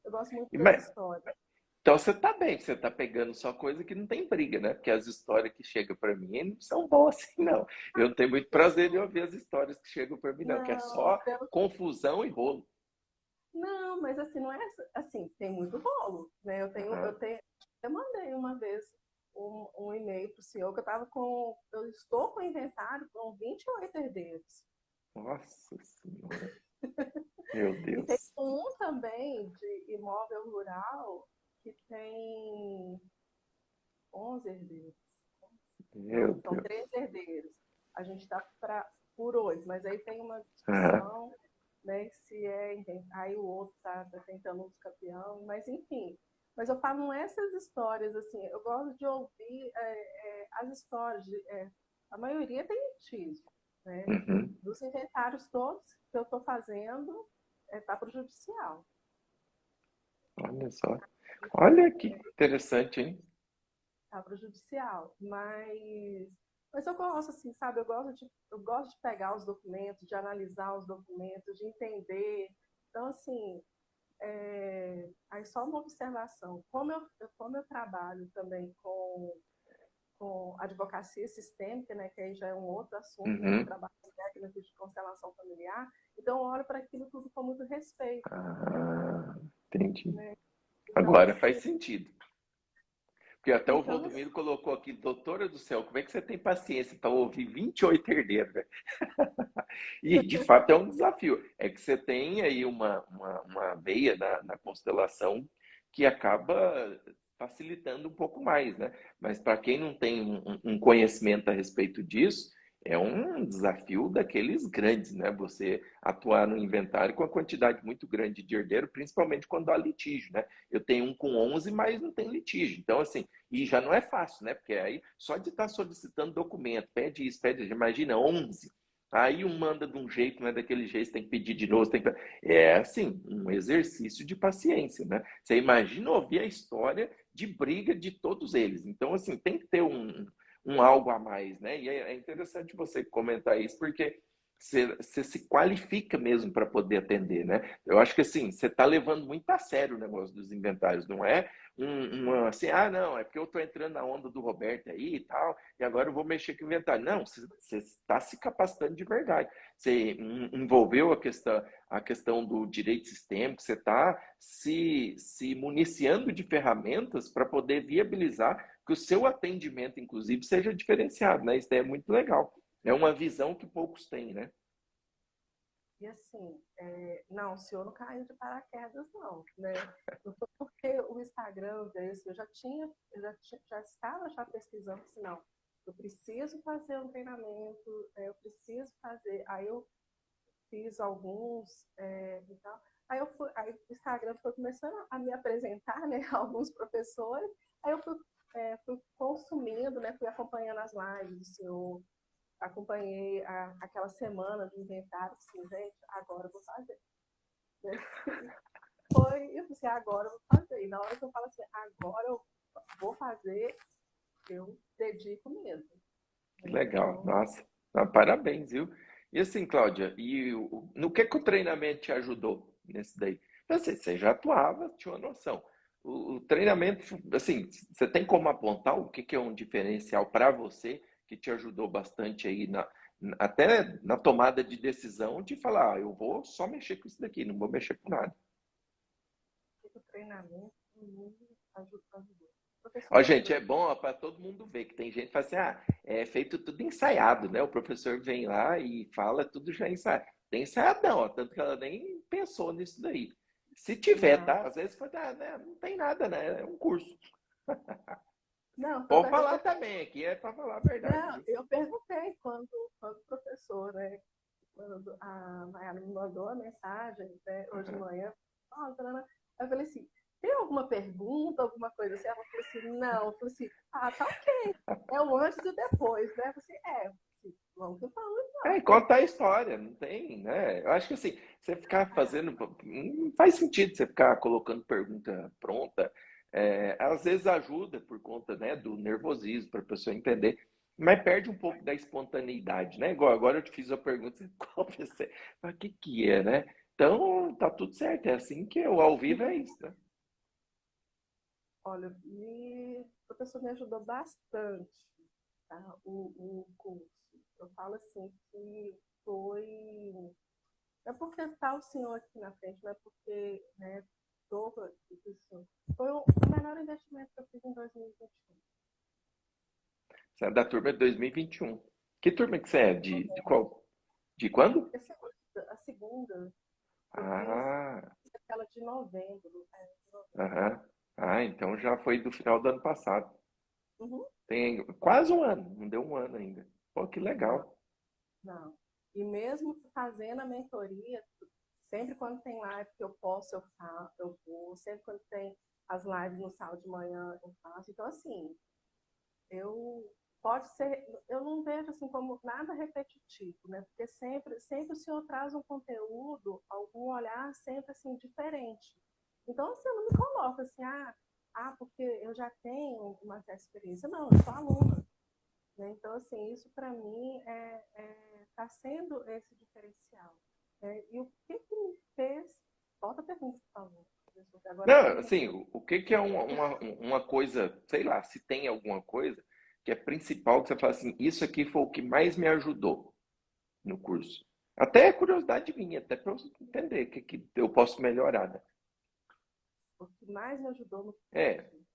Eu gosto muito das Mas, histórias. então você tá bem, você tá pegando só coisa que não tem briga, né? Porque as histórias que chegam para mim não são boas assim, não. Eu não tenho muito prazer em ouvir as histórias que chegam para mim, não, que é Não, só confusão e rolo. não, mas assim, não é assim, tem muito rolo, né? Aham. Eu mandei uma vez um e-mail para o senhor que eu estou com inventário com 28 herdeiros. Nossa Senhora, meu E tem Deus. um também de imóvel rural que tem 11 herdeiros. Meu Não, são Deus. 3 herdeiros. A gente está por 8, mas aí tem uma Aham. discussão, né, se aí o outro tá tentando um campeão, mas enfim. Mas eu falo essas histórias, assim, eu gosto de ouvir as histórias, a maioria tem litígio, né? Uhum. Dos inventários todos que eu estou fazendo, tá para o judicial. Olha só. Olha que interessante, hein? Tá para o judicial, mas eu gosto assim, sabe? Eu gosto de pegar os documentos, de analisar os documentos, de entender. Então assim, aí só uma observação, como eu trabalho também com advocacia sistêmica, né, que aí já é um outro assunto, né, que eu Uhum. trabalho com técnicas de constelação familiar, então eu olho para aquilo tudo com muito respeito, Ah, entendi. né? Então Agora assim, faz sentido. Porque até o então assim, Valdomiro colocou aqui, doutora do céu, como é que você tem paciência para ouvir 28 herdeiros, velho? E de fato é um desafio. É que você tem aí uma veia na constelação que acaba facilitando um pouco mais, né? Mas para quem não tem um conhecimento a respeito disso, é um desafio daqueles grandes, né? Você atuar no inventário com a quantidade muito grande de herdeiro, principalmente quando há litígio, né? Eu tenho um com 11, mas não tem litígio. Então, assim, e já não é fácil, né? Porque aí só de estar solicitando documento, pede isso, pede isso, imagina 11. Aí um manda de um jeito, não é daquele jeito, você tem que pedir de novo, tem que... É assim, um exercício de paciência, né? Você imagina ouvir a história de briga de todos eles. Então, assim, tem que ter um algo a mais, né? E é interessante você comentar isso, porque você se qualifica mesmo para poder atender, né? Eu acho que assim, você está levando muito a sério o negócio dos inventários, não é assim, ah, não, é porque eu estou entrando na onda do Roberto aí e tal, e agora eu vou mexer com o inventário. Não, você está se capacitando de verdade. Você envolveu a questão do direito sistêmico, você está se municiando de ferramentas para poder viabilizar que o seu atendimento, inclusive, seja diferenciado, né? Isso é muito legal. É uma visão que poucos têm, né? e assim, não, o senhor não caiu de paraquedas, não, né? Não foi porque o Instagram veio, assim, eu já estava já pesquisando, assim, não, eu preciso fazer um treinamento, eu preciso fazer, aí eu fiz alguns e tal. Aí o Instagram foi começando a me apresentar, né, alguns professores, aí eu fui consumindo, né, fui acompanhando as lives do senhor, acompanhei aquela semana do inventário, assim, gente, agora eu vou fazer. Eu falei assim, agora eu vou fazer. E na hora que eu falo assim, agora eu vou fazer, eu dedico mesmo. Que Né? legal, Então, nossa. Ah, parabéns, viu? E assim, Cláudia, no que o treinamento te ajudou nesse daí? Você já atuava, tinha uma noção. O treinamento, assim, você tem como apontar o que é um diferencial para você que te ajudou bastante aí até na tomada de decisão de falar, eu vou só mexer com isso daqui, não vou mexer com nada. o treinamento ajudou. O professor Ó, me gente, ajudou. é bom para todo mundo ver que tem gente que fala assim, ah, é feito tudo ensaiado, né? O professor vem lá e fala tudo já ensaiado. Tem ensaiadão, ó, tanto que ela nem pensou nisso daí. Se tiver, Não, tá? Às vezes foi, ah, né? Não tem nada, né? É um curso. não, tanto Pode é que falar também, aqui é para falar a verdade, não, viu? eu perguntei quando o professor, né, quando a Maiara me mandou a mensagem, né, hoje de Aham. manhã, eu falei assim, tem alguma pergunta, alguma coisa assim? Ela falou assim, não. Eu falei assim, ah, tá ok. É o antes e o depois, né? Eu falei assim, vamos que vamos, É, então. contar a história, não tem, né? Eu acho que assim, você ficar fazendo. Não faz sentido você ficar colocando pergunta pronta. É, às vezes ajuda por conta, né, do nervosismo, para a pessoa entender, mas perde um pouco da espontaneidade, né? Igual agora eu te fiz a pergunta, qual você. Mas o que que é, né? Então, tá tudo certo, é assim que o ao vivo é isso, né? Olha, o professor me ajudou bastante, tá? O curso. Eu falo assim que foi. É porque está o senhor aqui na frente, não é porque, né, isso. Foi o melhor investimento que eu fiz em 2021. Você é da turma de 2021. Que turma que você é? De qual? De quando? A segunda, eu fiz Ah, aquela de novembro. De novembro. aham. Ah, então já foi do final do ano passado. Uhum. Tem quase um ano, não deu um ano ainda. Pô, que Não, legal. não. E mesmo fazendo a mentoria, sempre quando tem live que eu posso, eu faço, eu vou. Sempre quando tem as lives no sábado de manhã, eu faço. Então, assim, eu pode ser, eu não vejo assim como nada repetitivo, né? Porque sempre o senhor traz um conteúdo, algum olhar sempre assim diferente. Então, assim, eu não me coloco assim, porque eu já tenho uma certa experiência. Não, eu sou aluna. Né? Então, assim, isso para mim está sendo esse diferencial. Né? E o que me fez... Volta a pergunta, por favor. Agora eu Não, fiquei... assim, o que que é uma coisa, sei lá, se tem alguma coisa que é principal, que você fala assim, isso aqui foi o que mais me ajudou no curso. Até é curiosidade minha, até para eu entender o que, que eu posso melhorar, né? O que mais me ajudou no É. curso,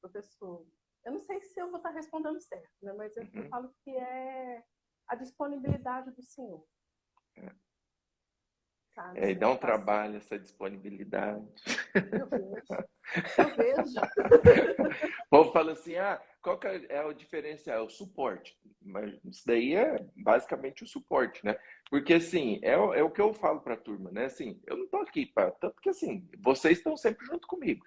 professor, eu não sei se eu vou estar respondendo certo, né? Mas eu Uhum. falo que é a disponibilidade do senhor, sabe? É, e Assim, dá de um estar... trabalho essa disponibilidade. Eu vejo, eu vejo. O povo fala assim, qual que é o diferencial? É o suporte. Mas isso daí é basicamente o suporte, né? Porque, assim, é o que eu falo para a turma, né? Assim, eu não tô aqui para... Tanto que, assim, vocês estão sempre junto comigo.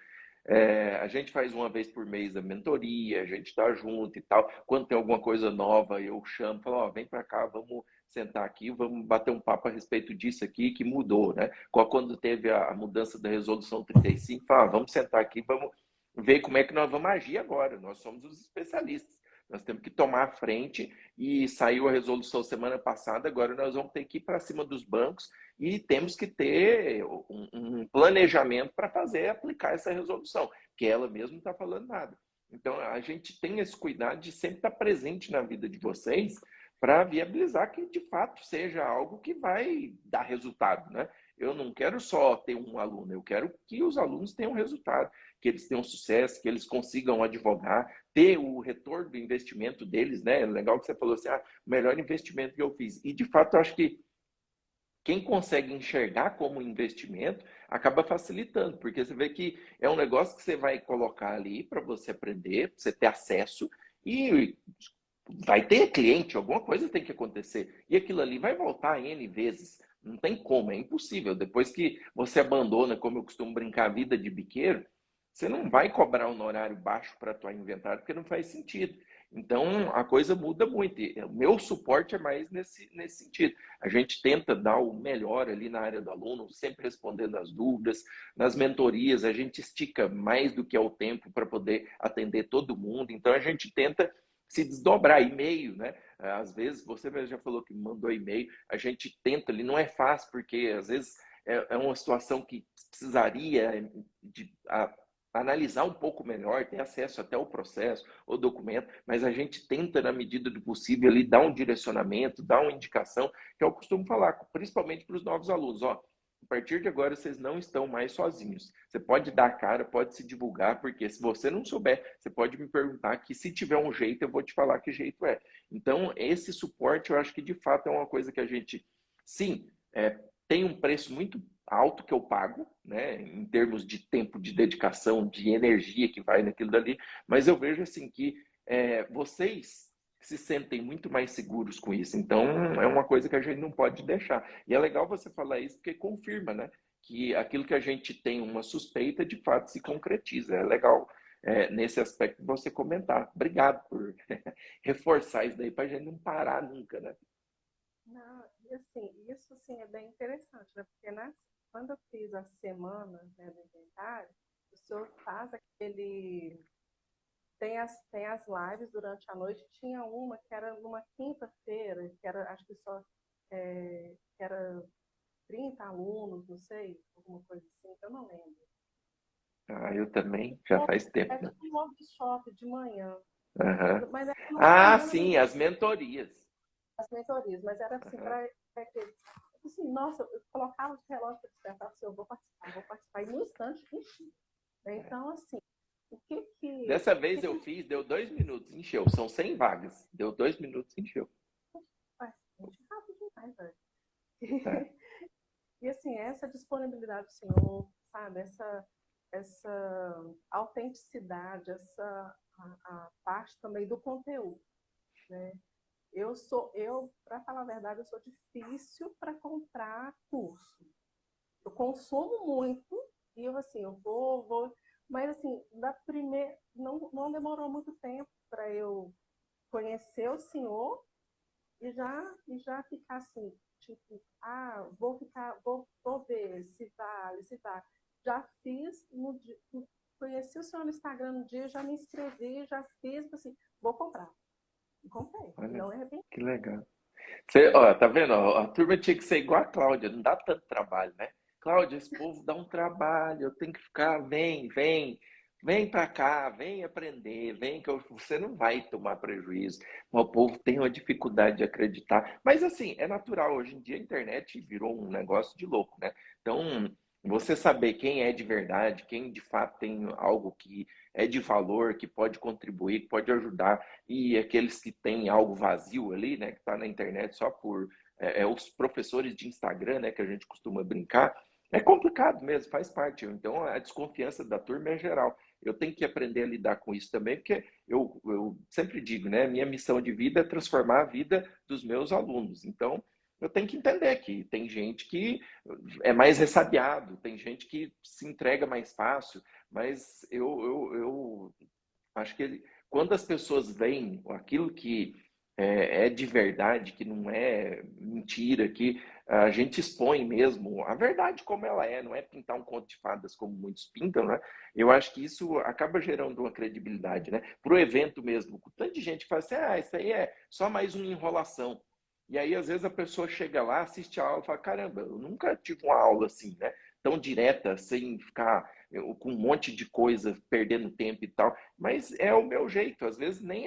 A gente faz uma vez por mês a mentoria, a gente está junto e tal. Quando tem alguma coisa nova, eu chamo, falo, ó, vem para cá, vamos sentar aqui, vamos bater um papo a respeito disso aqui que mudou, né? Quando teve a mudança da resolução 35, fala, vamos sentar aqui, vamos ver como é que nós vamos agir agora. Nós somos os especialistas. Nós temos que tomar a frente e saiu a resolução semana passada, agora nós vamos ter que ir para cima dos bancos e temos que ter um planejamento para fazer aplicar essa resolução, que ela mesma não está falando nada. Então, a gente tem esse cuidado de sempre estar presente na vida de vocês para viabilizar que, de fato, seja algo que vai dar resultado, né? Eu não quero só ter um aluno, eu quero que os alunos tenham resultado, que eles tenham sucesso, que eles consigam advogar, ter o retorno do investimento deles, né? Legal que você falou assim, o melhor investimento que eu fiz. E, de fato, eu acho que quem consegue enxergar como investimento acaba facilitando, porque você vê que é um negócio que você vai colocar ali para você aprender, pra você ter acesso e vai ter cliente, alguma coisa tem que acontecer. E aquilo ali vai voltar N vezes. Não tem como, é impossível. Depois que você abandona, como eu costumo brincar, a vida de biqueiro, você não vai cobrar um horário baixo para atuar inventário, porque não faz sentido. Então, a coisa muda muito. E o meu suporte é mais nesse sentido. A gente tenta dar o melhor ali na área do aluno, sempre respondendo as dúvidas. Nas mentorias, a gente estica mais do que é o tempo para poder atender todo mundo. Então, a gente tenta se desdobrar. E-mail, né? Às vezes, você mesmo já falou que mandou e-mail, a gente tenta ali, não é fácil, porque às vezes é uma situação que precisaria de analisar um pouco melhor, ter acesso até o processo, o documento, mas a gente tenta, na medida do possível, ali, dar um direcionamento, dar uma indicação, que eu costumo falar, principalmente para os novos alunos, ó, a partir de agora vocês não estão mais sozinhos. Você pode dar a cara, pode se divulgar, porque se você não souber, você pode me perguntar que se tiver um jeito, eu vou te falar que jeito é. Então, esse suporte, eu acho que de fato é uma coisa que a gente, sim, tem um preço muito alto que eu pago, né, em termos de tempo de dedicação, de energia que vai naquilo dali, mas eu vejo assim que vocês se sentem muito mais seguros com isso. Então, é uma coisa que a gente não pode deixar. E é legal você falar isso porque confirma, né, que aquilo que a gente tem uma suspeita de fato se concretiza. É legal nesse aspecto você comentar. Obrigado por reforçar isso daí para a gente não parar nunca, né? Não, e assim, isso assim, é bem interessante, né? Porque quando eu fiz a semana, né, do inventário, o senhor faz aquele... tem as lives durante a noite. Tinha uma que era numa quinta-feira, que era, acho que só, que era 30 alunos, não sei, alguma coisa assim, eu não lembro. Eu também, já faz tempo, É né? tipo um workshop de manhã, Uhum. mas era uma semana Sim, as mentorias. das mentorias, mas era assim, Uhum. para assim, nossa, eu colocava o relógio para despertar, assim, eu vou participar, e no instante enchi. Né? Então, assim, o que que, Dessa o que, vez eu que fiz, deu 2 minutos, encheu. São 100 vagas. Deu 2 minutos, encheu. faz? Gente, rápido demais, velho. É. E assim, essa disponibilidade do Senhor, sabe, essa autenticidade, a parte também do conteúdo, né? Para falar a verdade, eu sou difícil para comprar curso. Eu consumo muito e assim, eu vou, mas assim, da primeira, não demorou muito tempo para eu conhecer o senhor e já ficar assim, tipo, vou ver se vale, se vale. Já fiz, conheci o senhor no Instagram um dia, já me inscrevi, já fiz, assim, vou comprar. E comprei, e Olha, não me arrependi. que legal. Você, ó, tá vendo? Ó, a turma tinha que ser igual a Cláudia, não dá tanto trabalho, né? Cláudia, esse povo dá um trabalho, eu tenho que ficar, vem pra cá, vem aprender, vem você não vai tomar prejuízo. Mas o povo tem uma dificuldade de acreditar. Mas assim, é natural, hoje em dia a internet virou um negócio de louco, né? Então, você saber quem é de verdade, quem de fato tem algo que é de valor, que pode contribuir, que pode ajudar, e aqueles que têm algo vazio ali, né, que está na internet só por os professores de Instagram, né, que a gente costuma brincar, é complicado mesmo, faz parte. Então a desconfiança da turma é geral. Eu tenho que aprender a lidar com isso também, porque eu sempre digo, né, minha missão de vida é transformar a vida dos meus alunos. Então eu tenho que entender que tem gente que é mais ressabiado, tem gente que se entrega mais fácil, mas eu acho que quando as pessoas veem aquilo que é de verdade, que não é mentira, que a gente expõe mesmo a verdade como ela é, não é pintar um conto de fadas como muitos pintam, né? Eu acho que isso acaba gerando uma credibilidade, né? Para o evento mesmo, com tanta gente que fala assim, isso aí é só mais uma enrolação. E aí, às vezes, a pessoa chega lá, assiste a aula e fala, caramba, eu nunca tive uma aula assim, né? Tão direta, sem ficar com um monte de coisa, perdendo tempo e tal. Mas é o meu jeito, às vezes nem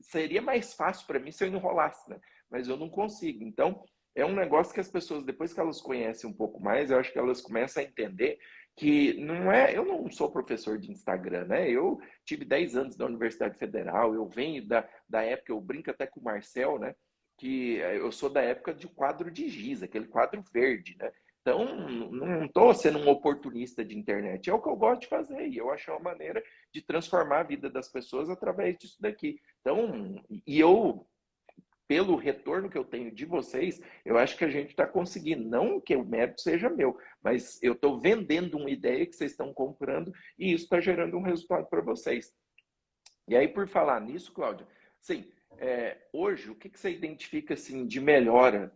seria mais fácil para mim se eu enrolasse, né? Mas eu não consigo. Então, é um negócio que as pessoas, depois que elas conhecem um pouco mais, eu acho que elas começam a entender que não é. Eu não sou professor de Instagram, né? Eu tive 10 anos na Universidade Federal, eu venho da época, eu brinco até com o Marcel, né? Que eu sou da época de quadro de giz, aquele quadro verde, né? Então, não estou sendo um oportunista de internet, é o que eu gosto de fazer e eu acho uma maneira de transformar a vida das pessoas através disso daqui. Então, e eu, pelo retorno que eu tenho de vocês, eu acho que a gente está conseguindo. Não que o mérito seja meu, mas eu estou vendendo uma ideia que vocês estão comprando e isso está gerando um resultado para vocês. E aí, por falar nisso, Cláudia, sim, hoje, o que você identifica assim, de melhora?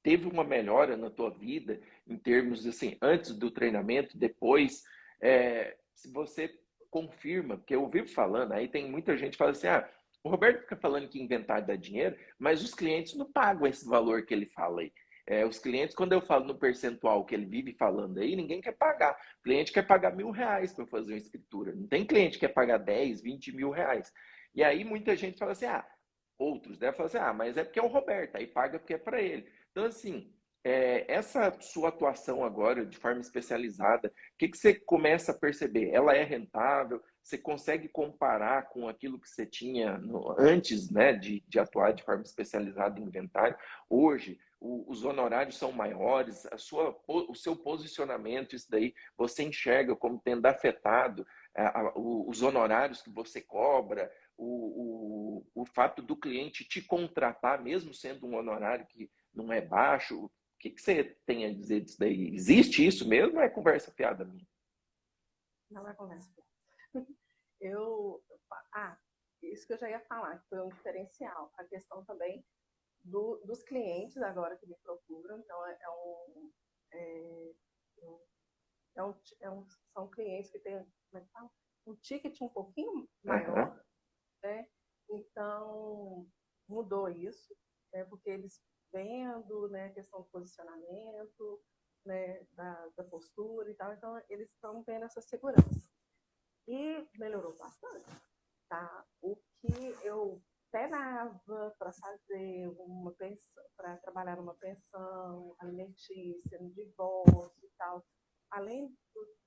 Teve uma melhora na tua vida em termos assim, antes do treinamento, depois? Se você confirma, porque eu vivo falando, aí tem muita gente que fala assim, o Roberto fica falando que inventar dá dinheiro, mas os clientes não pagam esse valor que ele fala aí. Os clientes, quando eu falo no percentual que ele vive falando aí, ninguém quer pagar. O cliente quer pagar R$ 1.000 para fazer uma escritura. Não tem cliente que quer pagar 10, 20 mil reais. E aí muita gente fala assim, outros, né? Fala assim, mas é porque é o Roberto, aí paga porque é para ele. Então, assim, essa sua atuação agora de forma especializada, o que você começa a perceber? Ela é rentável? Você consegue comparar com aquilo que você tinha antes, né, de atuar de forma especializada em inventário? Hoje, os honorários são maiores, o seu posicionamento, isso daí, você enxerga como tendo afetado os honorários que você cobra, o fato do cliente te contratar, mesmo sendo um honorário que não é baixo. O que você tem a dizer disso daí? Existe isso mesmo ou é conversa fiada minha? Não é conversa. Eu, ah, isso que eu já ia falar, que foi um diferencial. A questão também dos clientes agora que me procuram. Então, é, é um, são clientes que têm, como é que fala? Um ticket um pouquinho Uhum. maior, né? Então, mudou isso, né? Porque eles vendo, né, a questão do posicionamento, né, da postura e tal, então eles estão vendo essa segurança. E melhorou bastante, tá? O que eu penava para fazer uma pensão, para trabalhar numa pensão alimentícia, no divórcio e tal, além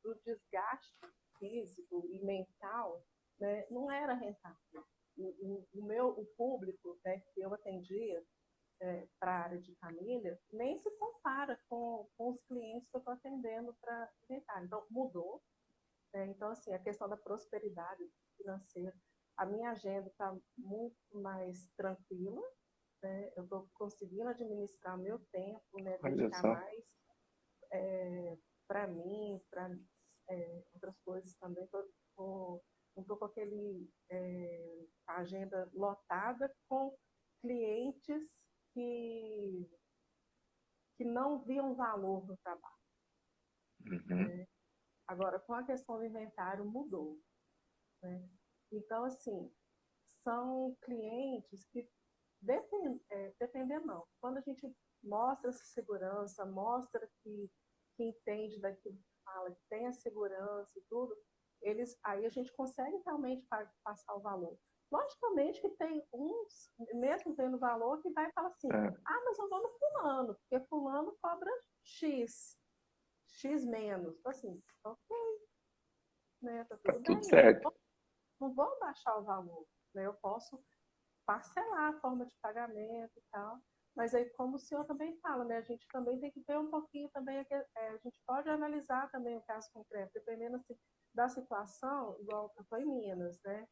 do desgaste físico e mental, né, não era rentável. O público, né, que eu atendia para a área de família nem se compara com os clientes que eu estou atendendo para inventário. Então, mudou. Então, assim, a questão da prosperidade financeira, a minha agenda está muito mais tranquila, né? Eu estou conseguindo administrar meu tempo, né? Olha Dedicar só. mais para mim, para outras coisas também. Não estou com a agenda lotada com clientes que não viam valor no trabalho. Né? Agora, com a questão do inventário, mudou. Né? Então, assim, são clientes que dependendo não. Quando a gente mostra essa segurança, mostra que entende daquilo que fala, que tem a segurança e tudo, aí a gente consegue realmente passar o valor. Logicamente que tem uns, mesmo tendo valor, que vai falar assim, mas eu vou no fulano, porque fulano cobra X menos. Então, assim, ok, né? Tá tudo bem. certo. Não vou baixar o valor, né? Eu posso parcelar a forma de pagamento e tal. Mas aí, como o senhor também fala, né? A gente também tem que ver um pouquinho também, a gente pode analisar também o caso concreto, dependendo assim, da situação, igual foi em Minas, né?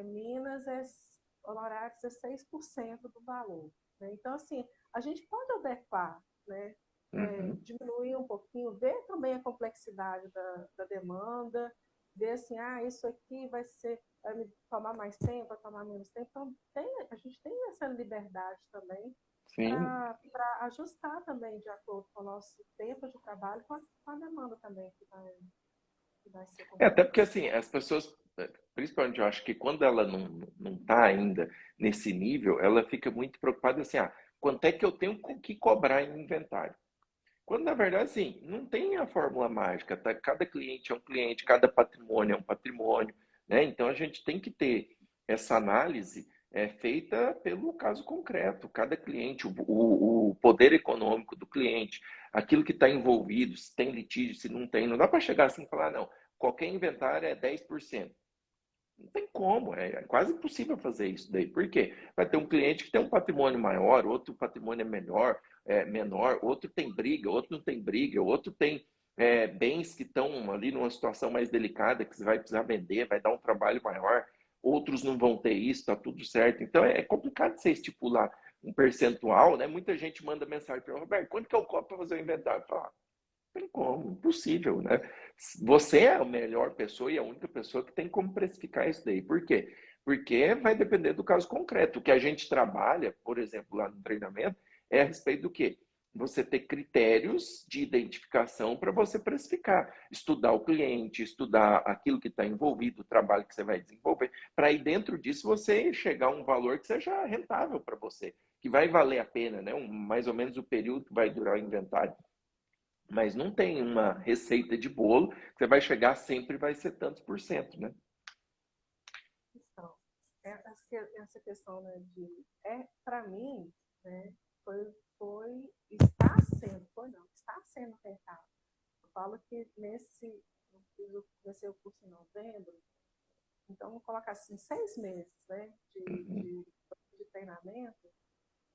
Minas honorários é 6% do valor. Né? Então, assim, a gente pode adequar, né? Diminuir um pouquinho, ver também a complexidade da demanda, ver assim, isso aqui vai me tomar mais tempo, vai tomar menos tempo. Então, a gente tem essa liberdade também para ajustar também de acordo com o nosso tempo de trabalho, com a demanda também que vai ser Até porque, assim, as pessoas, principalmente, eu acho que quando ela não está ainda nesse nível, ela fica muito preocupada assim, quanto é que eu tenho que cobrar em inventário? Quando, na verdade, assim, não tem a fórmula mágica, tá? Cada cliente é um cliente, cada patrimônio é um patrimônio, né? Então, a gente tem que ter essa análise feita pelo caso concreto. Cada cliente, o poder econômico do cliente, aquilo que está envolvido, se tem litígio, se não tem. Não dá para chegar assim e falar, não, qualquer inventário é 10%. Não tem como, é quase impossível fazer isso daí. Por quê? Vai ter um cliente que tem um patrimônio maior, outro patrimônio é menor, outro tem briga, outro não tem briga, outro tem bens que estão ali numa situação mais delicada, que você vai precisar vender, vai dar um trabalho maior, outros não vão ter isso, está tudo certo. Então é complicado você estipular um percentual, né? Muita gente manda mensagem para o Roberto, quanto que eu cobro para fazer o inventário? Fala, tem como, impossível, né? Você é a melhor pessoa e a única pessoa que tem como precificar isso daí. Por quê? Porque vai depender do caso concreto. O que a gente trabalha, por exemplo, lá no treinamento, é a respeito do quê? Você ter critérios de identificação para você precificar. Estudar o cliente, estudar aquilo que está envolvido, o trabalho que você vai desenvolver, para aí dentro disso você chegar a um valor que seja rentável para você, que vai valer a pena, né? Mais ou menos o período que vai durar o inventário. Mas não tem uma receita de bolo, que você vai chegar sempre vai ser tantos por cento, né? Então, essa questão, né, para mim, né, está sendo tentado. Eu falo que eu comecei o curso em novembro, então vamos colocar assim, 6 meses, né, de treinamento,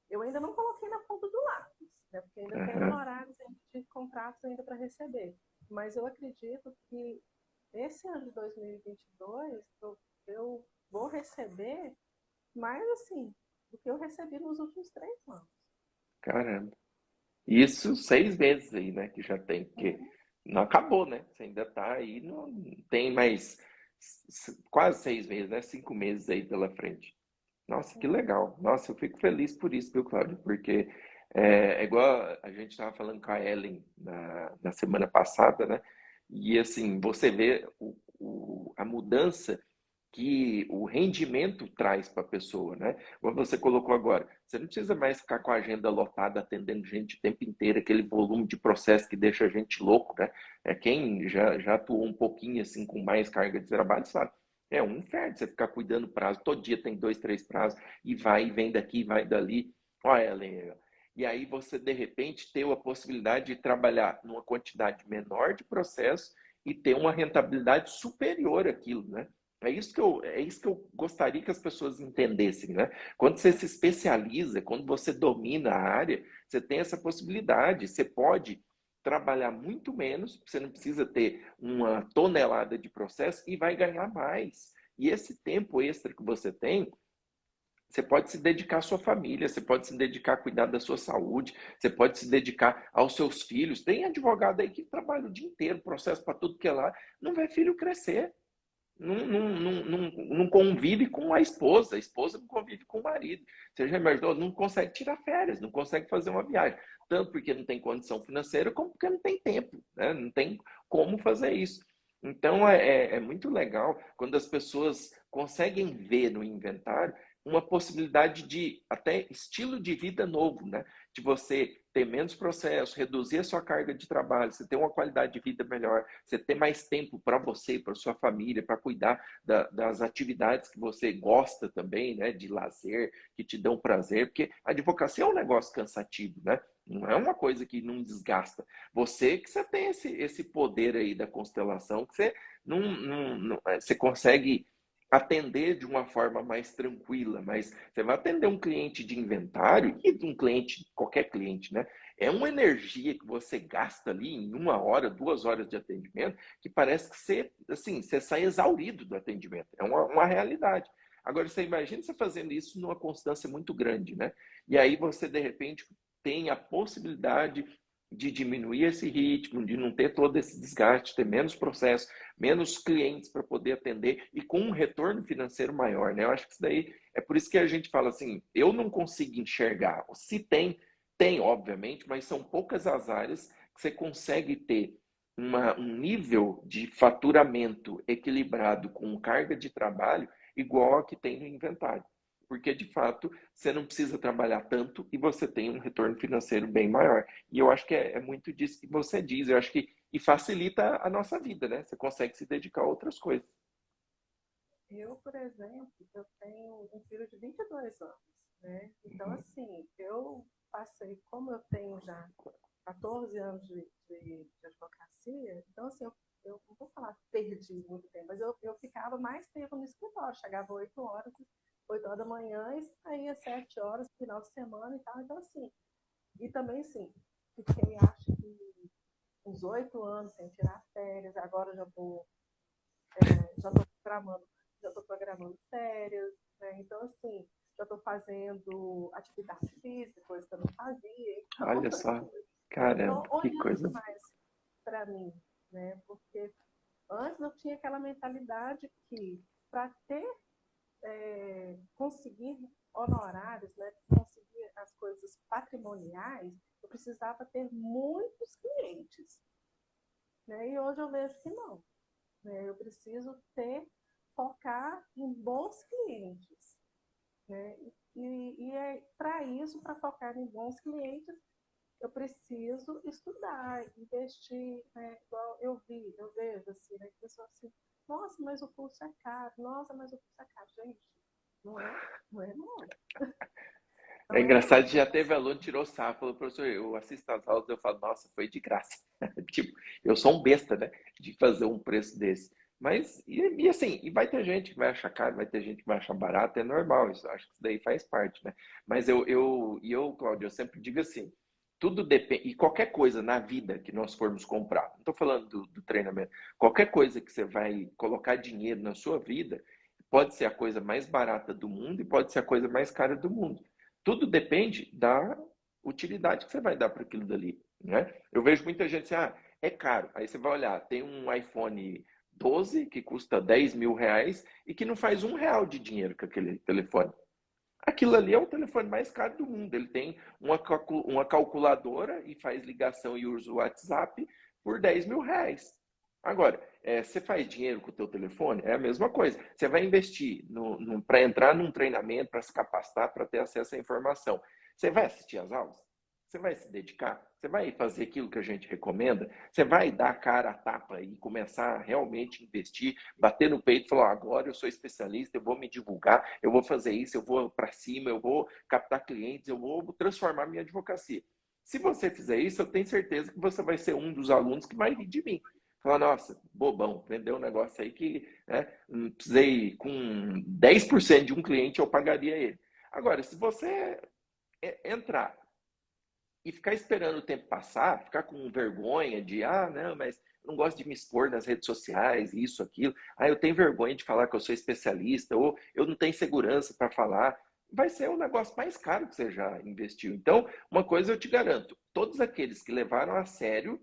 eu ainda não coloquei na ponta do lápis, né, porque ainda tem honorários de contratos ainda para receber. Mas eu acredito que esse ano de 2022 eu vou receber mais assim do que eu recebi nos últimos 3 anos. Caramba. Isso 6 meses aí, né? Que já tem, porque não acabou, né? Você ainda tá aí, não tem mais quase 6 meses, né? 5 meses aí pela frente. Nossa, que legal. Nossa, eu fico feliz por isso, viu, Cláudio? Porque é igual a gente estava falando com a Ellen na semana passada, né? E assim, você vê a mudança que o rendimento traz para a pessoa, né? Como você colocou agora, você não precisa mais ficar com a agenda lotada, atendendo gente o tempo inteiro, aquele volume de processo que deixa a gente louco, né? Quem já atuou um pouquinho assim com mais carga de trabalho sabe. É um inferno você ficar cuidando prazo. Todo dia tem 2, 3 prazos e vai e vem daqui, vai dali. Olha, Ellen, e aí você, de repente, ter a possibilidade de trabalhar numa quantidade menor de processo e ter uma rentabilidade superior àquilo, né? É isso que eu gostaria que as pessoas entendessem, né? Quando você se especializa, quando você domina a área, você tem essa possibilidade. Você pode trabalhar muito menos, você não precisa ter uma tonelada de processo e vai ganhar mais. E esse tempo extra que você tem, você pode se dedicar à sua família, você pode se dedicar a cuidar da sua saúde, você pode se dedicar aos seus filhos. Tem advogado aí que trabalha o dia inteiro, processo para tudo que é lá, não vê filho crescer. não convive com a esposa não convive com o marido. Você já imaginou? Não consegue tirar férias, não consegue fazer uma viagem. Tanto porque não tem condição financeira, como porque não tem tempo, né? Não tem como fazer isso. Então, é muito legal quando as pessoas conseguem ver no inventário uma possibilidade de até estilo de vida novo, né? De você ter menos processo, reduzir a sua carga de trabalho, você ter uma qualidade de vida melhor, você ter mais tempo para você, para sua família, para cuidar das atividades que você gosta também, né? De lazer, que te dão prazer, porque a advocacia é um negócio cansativo, né? Não é uma coisa que não desgasta. Você tem esse poder aí da constelação, que você, você consegue atender de uma forma mais tranquila, mas você vai atender um cliente de inventário e um cliente, qualquer cliente, né? É uma energia que você gasta ali em 1 hora, 2 horas de atendimento, que parece que você, assim, você sai exaurido do atendimento. É uma realidade. Agora, você imagina você fazendo isso numa constância muito grande, né? E aí você, de repente, tem a possibilidade de diminuir esse ritmo, de não ter todo esse desgaste, ter menos processo, menos clientes para poder atender e com um retorno financeiro maior, né? Eu acho que isso daí é por isso que a gente fala assim, eu não consigo enxergar. Se tem, tem, obviamente, mas são poucas as áreas que você consegue ter um nível de faturamento equilibrado com carga de trabalho igual a que tem no inventário. Porque, de fato, você não precisa trabalhar tanto e você tem um retorno financeiro bem maior. E eu acho que é muito disso que você diz. Eu acho que e facilita a nossa vida, né? Você consegue se dedicar a outras coisas. Eu, por exemplo, eu tenho um filho de 22 anos, né? Então, assim, eu passei, como eu tenho já 14 anos de advocacia, então, assim, eu não vou falar que perdi muito tempo, mas eu ficava mais tempo no escritório, chegava 8 horas da manhã e saía 7 horas, final de semana e tal. Então, assim, e também, sim, fiquei, acho que uns 8 anos sem tirar férias, agora já estou programando, já estou programando férias, né? Então, assim, já estou fazendo atividade física, coisa que eu não fazia. Então, Olha só, assim, caramba, estou que olhando coisa. mais para mim, né? Porque antes eu tinha aquela mentalidade que para ter, conseguir honorários, né? Conseguir as coisas patrimoniais, eu precisava ter muitos clientes, né? E hoje eu vejo que não, né? Eu preciso focar em bons clientes, né? E é para isso, para focar em bons clientes, eu preciso estudar, investir, né? Igual eu vejo assim, né? Que pessoa assim, nossa, mas o curso é caro, nossa, mas o curso é caro. Gente, não é, não é não. É Não é engraçado não. que já teve aluno que tirou sarro, falou, professor, eu assisto as aulas, eu falo, nossa, foi de graça. Tipo, eu sou um besta, né, de fazer um preço desse. Mas, e assim, e vai ter gente que vai achar caro, vai ter gente que vai achar barato, é normal, isso, acho que isso daí faz parte, né? Mas Cláudio, eu sempre digo assim, tudo depende, e qualquer coisa na vida que nós formos comprar, não estou falando do treinamento, qualquer coisa que você vai colocar dinheiro na sua vida, pode ser a coisa mais barata do mundo e pode ser a coisa mais cara do mundo. Tudo depende da utilidade que você vai dar para aquilo dali, né? Eu vejo muita gente assim, é caro. Aí você vai olhar, tem um iPhone 12 que custa R$ 10.000 e que não faz R$ 1 de dinheiro com aquele telefone. Aquilo ali é o telefone mais caro do mundo. Ele tem uma calculadora e faz ligação e usa o WhatsApp por R$ 10.000. Agora, você faz dinheiro com o teu telefone? É a mesma coisa. Você vai investir para entrar num treinamento, para se capacitar, para ter acesso à informação. Você vai assistir às aulas? Você vai se dedicar? Você vai fazer aquilo que a gente recomenda? Você vai dar a cara a tapa e começar a realmente investir, bater no peito e falar: agora eu sou especialista, eu vou me divulgar, eu vou fazer isso, eu vou para cima, eu vou captar clientes, eu vou transformar minha advocacia. Se você fizer isso, eu tenho certeza que você vai ser um dos alunos que vai rir de mim. Falar, nossa, bobão, vendeu um negócio aí que, né, precisei, com 10% de um cliente eu pagaria ele. Agora, se você entrar e ficar esperando o tempo passar, ficar com vergonha de, não, mas eu não gosto de me expor nas redes sociais, isso, aquilo. Eu tenho vergonha de falar que eu sou especialista, ou eu não tenho segurança para falar. Vai ser o negócio mais caro que você já investiu. Então, uma coisa eu te garanto, todos aqueles que levaram a sério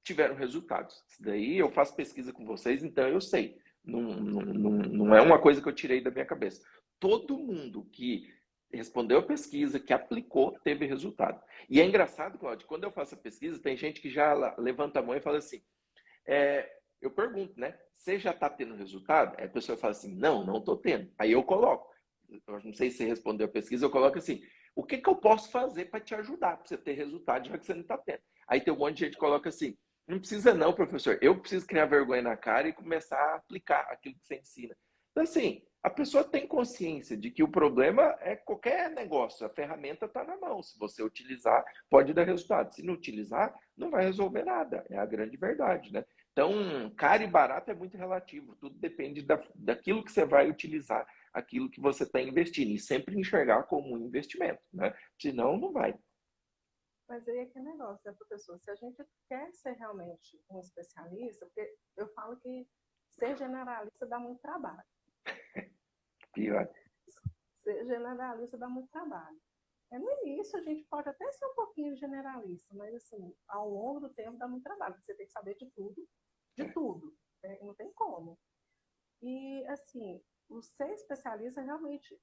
tiveram resultados. Isso daí eu faço pesquisa com vocês, então eu sei. Não é uma coisa que eu tirei da minha cabeça. Todo mundo que respondeu a pesquisa, que aplicou, teve resultado. E é engraçado, Claudio, quando eu faço a pesquisa, tem gente que já levanta a mão e fala assim, eu pergunto, né? Você já está tendo resultado? Aí a pessoa fala assim, não estou tendo. Aí eu coloco, eu não sei se você respondeu a pesquisa, eu coloco assim, o que eu posso fazer para te ajudar, para você ter resultado, já que você não está tendo? Aí tem um monte de gente que coloca assim, não precisa não, professor, eu preciso criar vergonha na cara e começar a aplicar aquilo que você ensina. Então, assim, a pessoa tem consciência de que o problema é qualquer negócio, a ferramenta está na mão, se você utilizar, pode dar resultado. Se não utilizar, não vai resolver nada, é a grande verdade, né? Então, caro e barato é muito relativo, tudo depende daquilo que você vai utilizar, aquilo que você está investindo, e sempre enxergar como um investimento, né? Senão, não vai. Mas aí é que negócio, né, professor? Se a gente quer ser realmente um especialista, porque eu falo que ser generalista dá muito trabalho. Pior. Ser generalista dá muito trabalho. No início a gente pode até ser um pouquinho generalista, mas assim, ao longo do tempo dá muito trabalho. Você tem que saber de tudo, né? Não tem como. E assim, o ser especialista realmente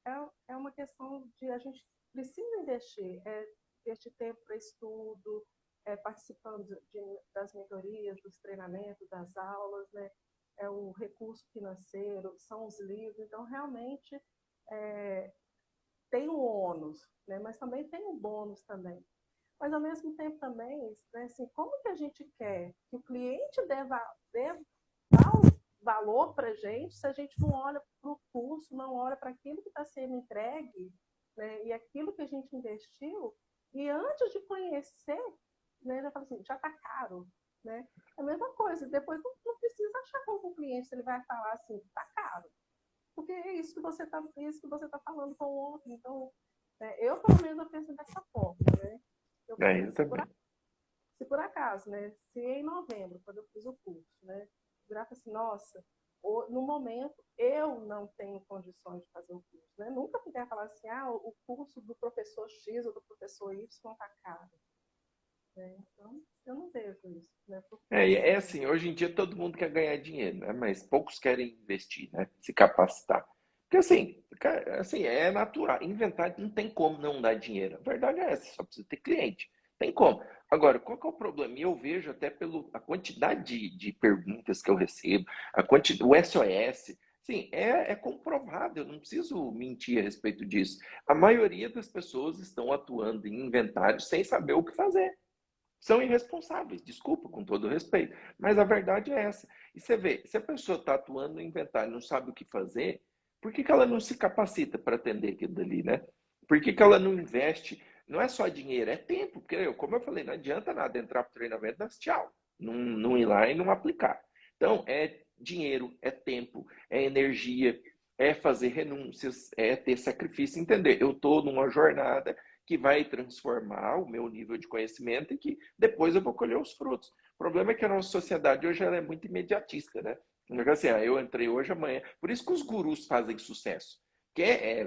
é uma questão de a gente precisa investir, investir tempo para estudo, participando das mentorias, dos treinamentos, das aulas, né? É o recurso financeiro, são os livros. Então, realmente, é, tem o ônus, né? Mas também tem o bônus também. Mas, ao mesmo tempo, também, né, assim, como que a gente quer que o cliente dê valor para a gente se a gente não olha para o curso, não olha para aquilo que está sendo entregue, né, e aquilo que a gente investiu, e antes de conhecer, né, já fala assim, já está caro. Né? É a mesma coisa, depois não precisa achar com o cliente se ele vai falar assim, está caro. Porque é isso que você está falando com o outro. Então, eu, pelo menos, eu penso dessa forma. Né? Eu penso, Eu também. se por acaso, né, se em novembro, quando eu fiz o curso, né, virar assim, nossa, no momento eu não tenho condições de fazer o curso, né? Nunca puder falar assim, o curso do professor X ou do professor Y está caro. Né? Então, eu não vejo isso, né? Porque, É assim, hoje em dia todo mundo quer ganhar dinheiro, né? Mas poucos querem investir, né? Se capacitar. Porque assim, é natural. Inventar não tem como não dar dinheiro. A verdade é essa, só precisa ter cliente. Tem como. Agora, qual que é o problema? E eu vejo até pela quantidade de perguntas que eu recebo, o SOS. Sim, é comprovado, eu não preciso mentir a respeito disso. A maioria das pessoas estão atuando em inventário sem saber o que fazer. São irresponsáveis, desculpa, com todo respeito, mas a verdade é essa. E você vê, se a pessoa está atuando no inventário e não sabe o que fazer, por que ela não se capacita para atender aquilo dali, né? Por que ela não investe? Não é só dinheiro, é tempo, porque, como eu falei, não adianta nada entrar para o treinamento, dar tchau, não ir lá e não aplicar. Então, é dinheiro, é tempo, é energia, é fazer renúncias, é ter sacrifício, entender. Eu estou numa jornada que vai transformar o meu nível de conhecimento e que depois eu vou colher os frutos. O problema é que a nossa sociedade hoje ela é muito imediatista, né? Assim, eu entrei hoje, amanhã. Por isso que os gurus fazem sucesso.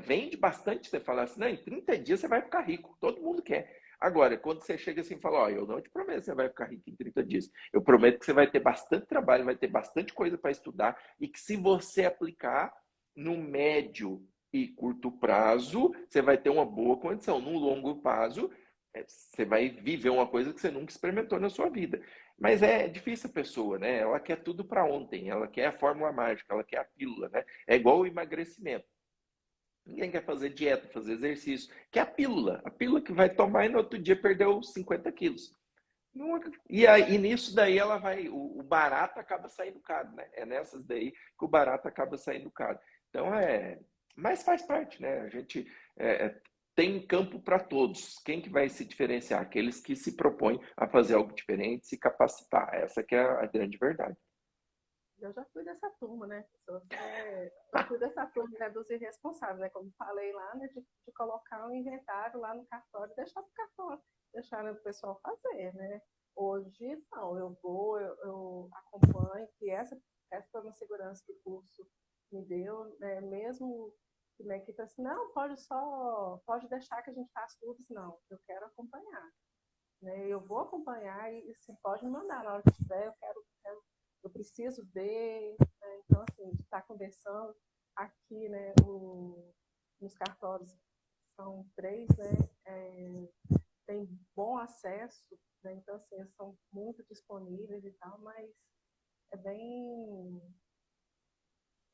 Vende bastante, você fala assim, não, em 30 dias você vai ficar rico. Todo mundo quer. Agora, quando você chega assim e fala, ó, eu não te prometo que você vai ficar rico em 30 dias. Eu prometo que você vai ter bastante trabalho, vai ter bastante coisa para estudar e que se você aplicar no médio e curto prazo, você vai ter uma boa condição. No longo prazo, você vai viver uma coisa que você nunca experimentou na sua vida. Mas é difícil a pessoa, né? Ela quer tudo para ontem, ela quer a fórmula mágica, ela quer a pílula, né? É igual o emagrecimento. Ninguém quer fazer dieta, fazer exercício. Quer a pílula que vai tomar e no outro dia perdeu 50 quilos. E nisso daí ela vai, o barato acaba saindo caro, né? É nessas daí que o barato acaba saindo caro. Então mas faz parte, né? A gente tem campo para todos. Quem que vai se diferenciar? Aqueles que se propõem a fazer algo diferente, se capacitar. Essa que é a grande verdade. eu já fui dessa turma, né? Já fui dessa turma, né, dos irresponsáveis, né? Como falei lá, né, de colocar um inventário lá no cartório, deixar o cartório, deixar o pessoal fazer, né? Hoje, não, eu acompanho, que essa foi uma segurança que o curso me deu, né? Mesmo que minha equipe assim, não, pode deixar que a gente faça tudo, não, eu quero acompanhar. Né? Eu vou acompanhar e se pode me mandar na hora que tiver, eu preciso ver. Né? Então, assim, de estar conversando aqui, né, nos cartórios são 3, né, tem bom acesso, né, então, assim, eles são muito disponíveis e tal, mas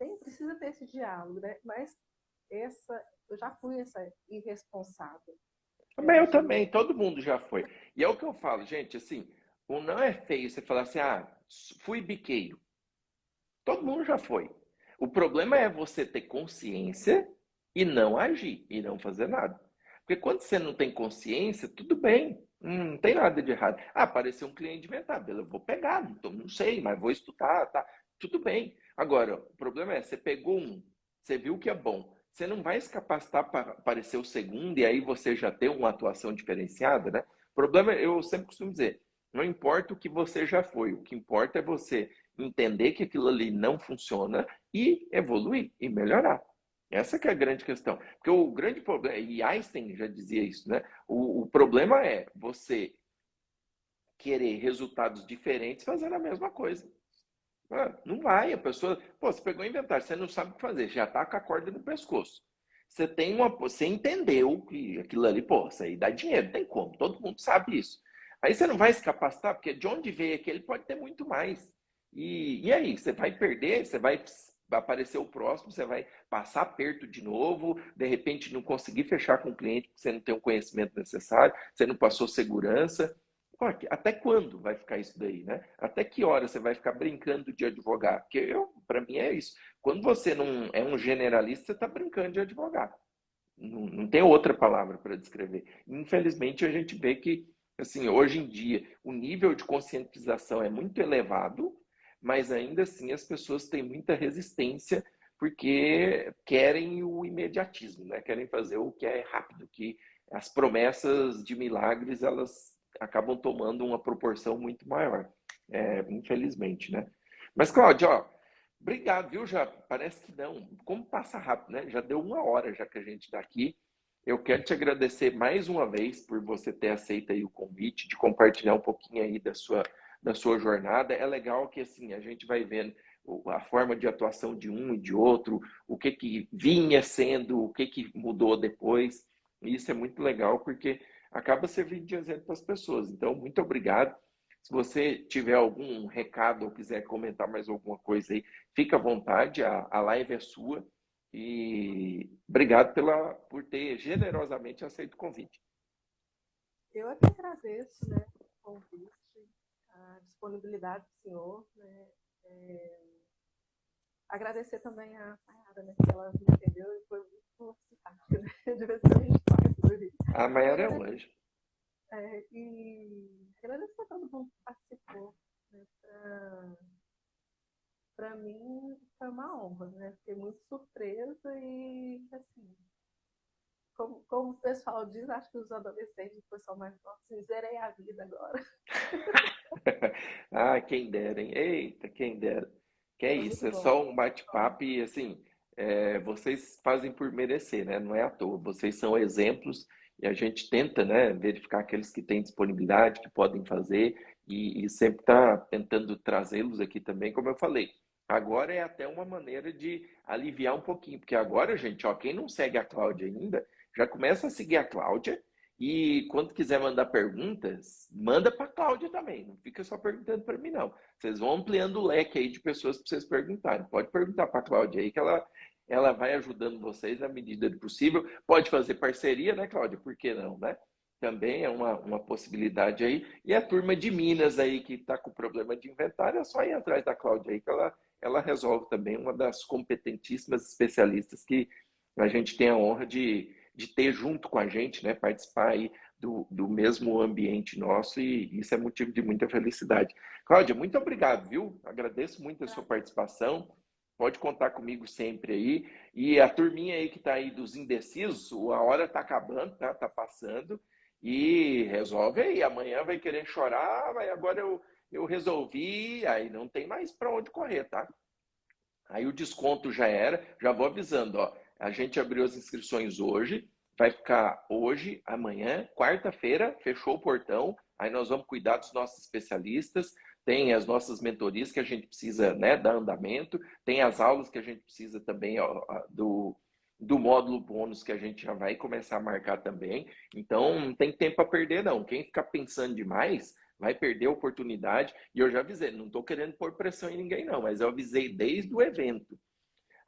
é precisa ter esse diálogo, né, mas eu já fui essa irresponsável, Mas né, eu também, todo mundo já foi. E é o que eu falo, gente, assim, o não é feio você falar assim, ah, fui biqueiro. Todo mundo já foi. O problema é você ter consciência e não agir, e não fazer nada. Porque quando você não tem consciência, tudo bem, não tem nada de errado. Ah, apareceu um cliente inventado, eu vou pegar, não sei, mas vou estudar, tá? Tudo bem. Agora, o problema é, você pegou um, você viu que é bom, você não vai se capacitar para aparecer o segundo e aí você já ter uma atuação diferenciada, né? O problema, eu sempre costumo dizer, não importa o que você já foi, o que importa é você entender que aquilo ali não funciona e evoluir e melhorar. Essa que é a grande questão. Porque o grande problema, e Einstein já dizia isso, né? O problema é você querer resultados diferentes fazendo a mesma coisa. Não vai, a pessoa, pô, você pegou o inventário, você não sabe o que fazer, já tá com a corda no pescoço. Você entendeu que aquilo ali, pô, isso aí dá dinheiro, tem como, todo mundo sabe isso. Aí você não vai se capacitar, porque de onde veio aquele pode ter muito mais. E aí, você vai perder, você vai aparecer o próximo, você vai passar perto de novo, de repente não conseguir fechar com o cliente porque você não tem o conhecimento necessário, você não passou segurança. Pô, até quando vai ficar isso daí, né? Até que hora você vai ficar brincando de advogar? Porque para mim é isso. Quando você não é um generalista, você está brincando de advogar. Não tem outra palavra para descrever. Infelizmente, a gente vê que, assim, hoje em dia, o nível de conscientização é muito elevado, mas ainda assim as pessoas têm muita resistência porque querem o imediatismo, né? Querem fazer o que é rápido, que as promessas de milagres, elas acabam tomando uma proporção muito maior, infelizmente, né? Mas, Cláudio, ó, obrigado, viu? Já parece que não. Como passa rápido, né? Já deu 1 hora já que a gente está aqui. Eu quero te agradecer mais uma vez por você ter aceito aí o convite, de compartilhar um pouquinho aí da sua jornada. É legal que assim a gente vai vendo a forma de atuação de um e de outro, o que vinha sendo, o que mudou depois. E isso é muito legal porque acaba servindo de exemplo para as pessoas. Então, muito obrigado. Se você tiver algum recado ou quiser comentar mais alguma coisa aí, fica à vontade, a live é sua. E obrigado por ter generosamente aceito o convite. Eu é que agradeço, né, o convite, a disponibilidade do senhor, né, agradecer também a Mayara, né, que ela me entendeu e foi muito simpática, né, de vez em quando a gente toca por aí. A Mayara é um anjo. E agradecer a todo mundo que participou, né, para mim foi uma honra, né, fiquei muito surpresa e, assim, como o pessoal diz, acho que os adolescentes, o pessoal mais novo, zerei a vida agora. Ah, quem dera, hein? Eita, quem dera. Que é Foi isso, muito é bom. só um bate-papo e, assim, vocês fazem por merecer, né? Não é à toa. Vocês são exemplos e a gente tenta, né, verificar aqueles que têm disponibilidade, que podem fazer e sempre está tentando trazê-los aqui também, como eu falei. Agora é até uma maneira de aliviar um pouquinho, porque agora, gente, ó, quem não segue a Cláudia ainda, já começa a seguir a Cláudia. E quando quiser mandar perguntas, manda para a Cláudia também. Não fica só perguntando para mim, não. Vocês vão ampliando o leque aí de pessoas para vocês perguntarem. Pode perguntar para a Cláudia aí, que ela vai ajudando vocês na medida do possível. Pode fazer parceria, né, Cláudia? Por que não, né? Também é uma possibilidade aí. E a turma de Minas aí, que está com problema de inventário, é só ir atrás da Cláudia aí, que ela resolve também, uma das competentíssimas especialistas que a gente tem a honra de ter junto com a gente, né, participar aí do mesmo ambiente nosso e isso é motivo de muita felicidade. Cláudia, muito obrigado, viu? Agradeço muito a sua participação. Pode contar comigo sempre aí. E a turminha aí que está aí dos indecisos, a hora está acabando, tá? Tá passando. E resolve aí. Amanhã vai querer chorar, mas agora eu resolvi, aí não tem mais para onde correr, tá? Aí o desconto já era, já vou avisando, ó. A gente abriu as inscrições hoje, vai ficar hoje, amanhã, quarta-feira, fechou o portão. Aí nós vamos cuidar dos nossos especialistas. tem as nossas mentorias que a gente precisa, né, dar andamento, tem as aulas que a gente precisa também ó, do módulo bônus que a gente já vai começar a marcar também. Então, não tem tempo a perder, não. Quem ficar pensando demais vai perder a oportunidade. E eu já avisei, não estou querendo pôr pressão em ninguém, não, mas eu avisei desde o evento.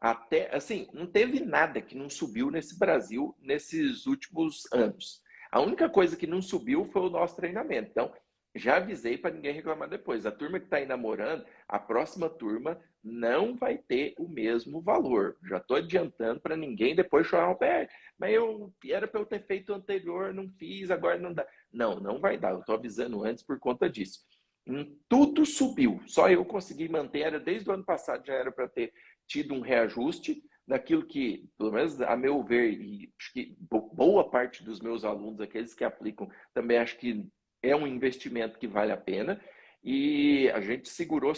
Até, assim, não teve nada que não subiu nesse Brasil nesses últimos anos. A única coisa que não subiu foi o nosso treinamento. Então, já avisei para ninguém reclamar depois. A turma que está aí namorando, a próxima turma não vai ter o mesmo valor. Já estou adiantando para ninguém depois chorar, Roberto, mas era para eu ter feito o anterior, não fiz, agora não dá. Não, não vai dar. Eu estou avisando antes por conta disso. Tudo subiu. Só eu consegui manter, era desde o ano passado, já era para ter tido um reajuste daquilo que, pelo menos a meu ver, e acho que boa parte dos meus alunos, aqueles que aplicam, também acho que é um investimento que vale a pena. E a gente segurou,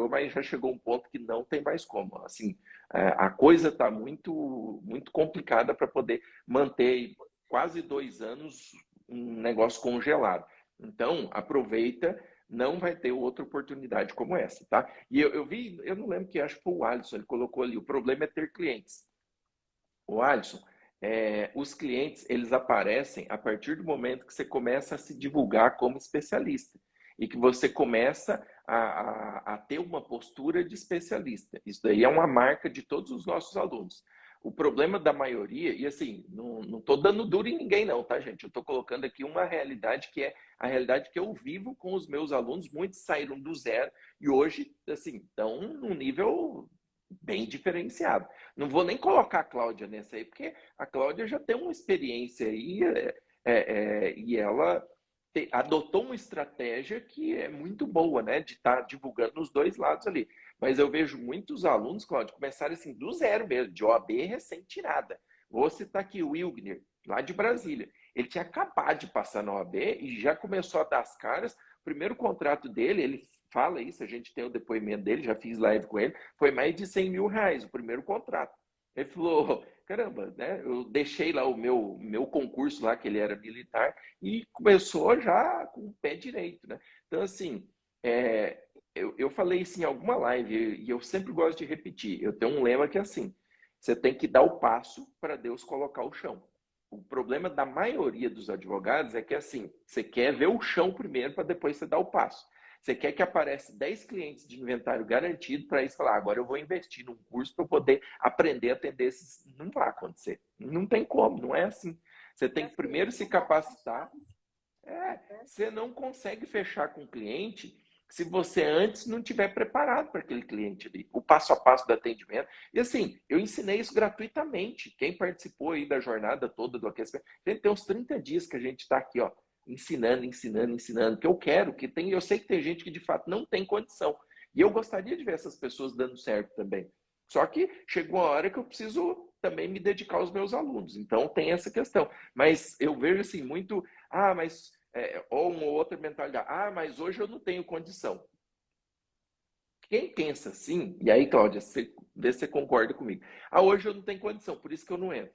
mas já chegou um ponto que não tem mais como. Assim, a coisa está muito, muito complicada para poder manter quase 2 anos um negócio congelado. Então, aproveita, não vai ter outra oportunidade como essa, tá? E eu vi, eu não lembro que acho que foi o Alisson, ele colocou ali, o problema é ter clientes. O Alisson, os clientes, eles aparecem a partir do momento que você começa a se divulgar como especialista e que você começa a ter uma postura de especialista. Isso daí é uma marca de todos os nossos alunos. O problema da maioria, e assim, não estou dando duro em ninguém não, tá, gente? Eu estou colocando aqui uma realidade que é a realidade que eu vivo com os meus alunos. Muitos saíram do zero e hoje, assim, estão num nível bem diferenciado. Não vou nem colocar a Cláudia nessa aí, porque a Cláudia já tem uma experiência aí e ela adotou uma estratégia que é muito boa, né? De estar divulgando nos dois lados ali. Mas eu vejo muitos alunos, Cláudia, começarem assim do zero mesmo, de OAB recém-tirada. Vou citar aqui o Wilgner, lá de Brasília. Ele tinha acabado de passar na OAB e já começou a dar as caras. O primeiro contrato dele, ele fala isso, a gente tem o depoimento dele, já fiz live com ele, foi mais de 100 mil reais o primeiro contrato. Ele falou, caramba, né? Eu deixei lá o meu concurso lá, que ele era militar, e começou já com o pé direito, né? Então, assim, eu falei isso em alguma live, e eu sempre gosto de repetir, eu tenho um lema que é assim, você tem que dar o passo para Deus colocar o chão. O problema da maioria dos advogados é que, assim, você quer ver o chão primeiro para depois você dar o passo. Você quer que apareça 10 clientes de inventário garantido para isso falar, agora eu vou investir num curso para poder aprender a atender esses. Não vai acontecer. Não tem como, não é assim. Você tem que primeiro se capacitar. Você não consegue fechar com o cliente se você antes não tiver preparado para aquele cliente ali, o passo a passo do atendimento. E assim, eu ensinei isso gratuitamente. Quem participou aí da jornada toda do aquecimento, tem uns 30 dias que a gente está aqui, ó, ensinando, que eu quero, eu sei que tem gente que de fato não tem condição. E eu gostaria de ver essas pessoas dando certo também. Só que chegou uma hora que eu preciso também me dedicar aos meus alunos. Então tem essa questão. Mas eu vejo assim muito, mas ou uma outra mentalidade, mas hoje eu não tenho condição. Quem pensa assim, e aí, Cláudia, vê se você concorda comigo. Hoje eu não tenho condição, por isso que eu não entro.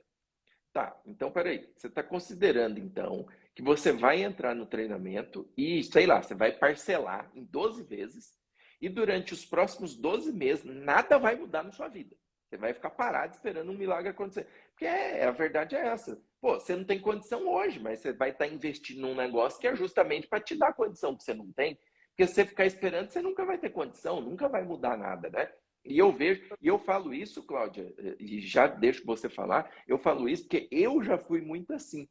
Tá, então peraí. Você está considerando, então, que você vai entrar no treinamento e, sei lá, você vai parcelar em 12 vezes e durante os próximos 12 meses nada vai mudar na sua vida. Você vai ficar parado esperando um milagre acontecer. Porque a verdade é essa. Pô, você não tem condição hoje, mas você vai estar investindo num negócio que é justamente para te dar a condição que você não tem. Porque se você ficar esperando, você nunca vai ter condição, nunca vai mudar nada, né? E eu vejo, e eu falo isso, Cláudia, e já deixo você falar, eu falo isso porque eu já fui muito assim.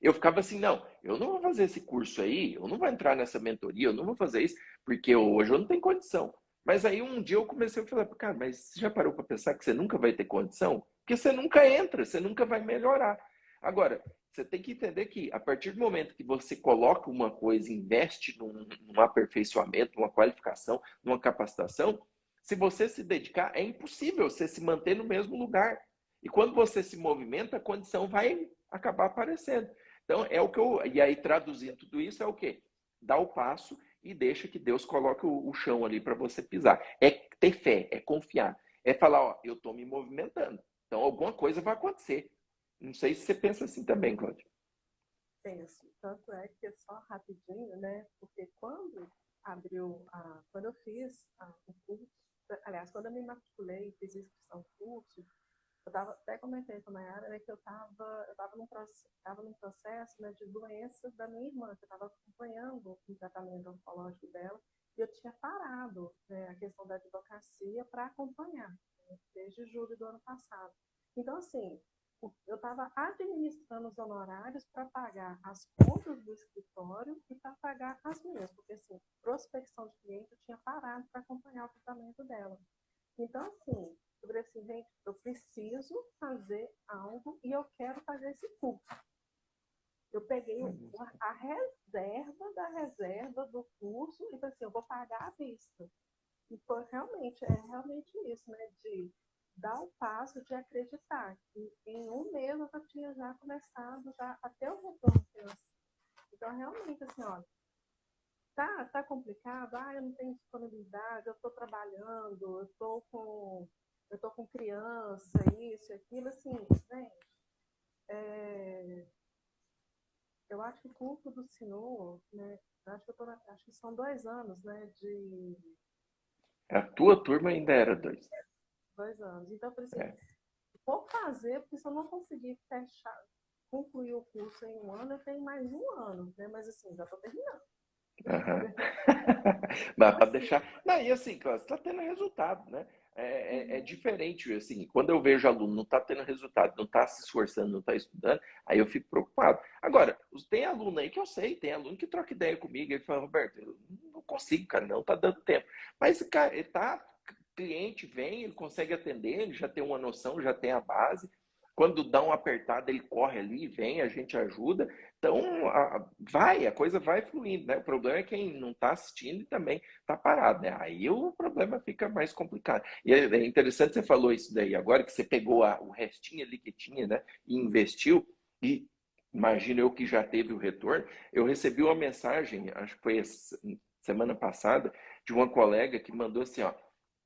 Eu ficava assim, não, eu não vou fazer esse curso aí, eu não vou entrar nessa mentoria, eu não vou fazer isso, porque hoje eu não tenho condição. Mas aí um dia eu comecei a falar, cara, mas você já parou para pensar que você nunca vai ter condição? Porque você nunca entra, você nunca vai melhorar. Agora, você tem que entender que a partir do momento que você coloca uma coisa, investe num aperfeiçoamento, numa qualificação, numa capacitação, se você se dedicar, é impossível você se manter no mesmo lugar. E quando você se movimenta, a condição vai acabar aparecendo. Então, é o que eu. E aí, traduzindo tudo isso, é o quê? Dá o passo e deixa que Deus coloque o chão ali para você pisar. É ter fé, é confiar. É falar, ó, eu estou me movimentando. Então, alguma coisa vai acontecer. Não sei se você pensa assim também, Cláudia. Penso. Tanto é que é só rapidinho, né? Porque quando quando eu fiz o curso, aliás, quando eu me matriculei, fiz inscrição no curso, até comentei com a Mayara, né, que eu estava num processo, né, de doença da minha irmã, que eu estava acompanhando o tratamento oncológico dela, e eu tinha parado, né, a questão da advocacia para acompanhar, né, desde julho do ano passado. Então, assim, eu estava administrando os honorários para pagar as contas do escritório e para pagar as minhas, porque, assim, prospecção de cliente eu tinha parado para acompanhar o tratamento dela. Então, assim, eu falei assim, gente, eu preciso fazer algo e eu quero fazer esse curso. Eu peguei a reserva da reserva do curso e falei assim, eu vou pagar à vista. E foi realmente isso, né? De dar o passo de acreditar que em um mês eu já tinha começado até o retorno financeiro. Então, realmente, assim, ó, tá complicado, eu não tenho disponibilidade, eu estou trabalhando, eu tô com criança, isso, aquilo, assim, gente, eu acho que o curso do senhor, né, acho que são 2 anos, né, de A tua turma ainda era 2. 2 anos. Então, eu falei assim, É. vou fazer, porque se eu não conseguir concluir o curso em 1 ano, eu tenho mais 1 ano, né, mas assim, já estou terminando. Uhum. Mas para Assim, deixar. Não, e assim, Cláudio, está tendo resultado, né? É diferente, assim, quando eu vejo aluno não está tendo resultado, não está se esforçando, não está estudando, aí eu fico preocupado. Agora, tem aluno aí que eu sei, tem aluno que troca ideia comigo, ele fala, Roberto, eu não consigo, cara, não está dando tempo. Mas, cara, cliente vem, ele consegue atender, ele já tem uma noção, já tem a base. Quando dá uma apertada, ele corre ali, vem, a gente ajuda. Então, a coisa vai fluindo, né? O problema é quem não está assistindo e também está parado, né? Aí o problema fica mais complicado. E é interessante você falou isso daí, agora que você pegou o restinho ali que tinha, né? E investiu, e imagino eu que já teve o retorno. Eu recebi uma mensagem, acho que foi semana passada, de uma colega que mandou assim, ó,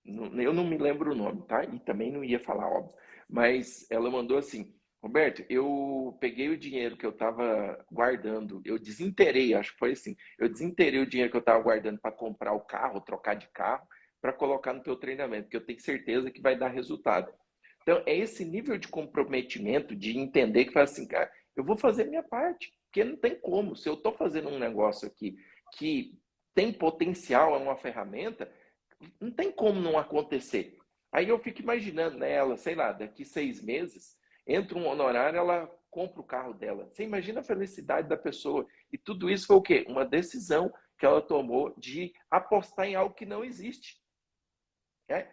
eu não me lembro o nome, tá? E também não ia falar, óbvio. Mas ela mandou assim, Roberto, eu peguei o dinheiro que eu estava guardando, eu desinterei, acho que foi assim, eu desinterei o dinheiro que eu estava guardando para comprar o carro, trocar de carro, para colocar no teu treinamento, porque eu tenho certeza que vai dar resultado. Então, é esse nível de comprometimento, de entender que faz assim, cara, eu vou fazer minha parte, porque não tem como. Se eu estou fazendo um negócio aqui que tem potencial, é uma ferramenta, não tem como não acontecer. Aí eu fico imaginando ela, sei lá, daqui 6 meses, entra um honorário, ela compra o carro dela. Você imagina a felicidade da pessoa. E tudo isso foi o quê? Uma decisão que ela tomou de apostar em algo que não existe.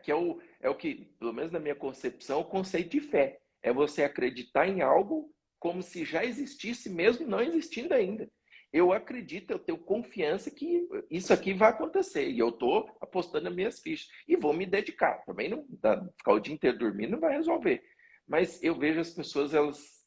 Que é o que, pelo menos na minha concepção, o conceito de fé. É você acreditar em algo como se já existisse, mesmo não existindo ainda. Eu acredito, eu tenho confiança que isso aqui vai acontecer. E eu estou apostando nas minhas fichas. E vou me dedicar. Também não ficar o dia inteiro dormindo não vai resolver. Mas eu vejo as pessoas,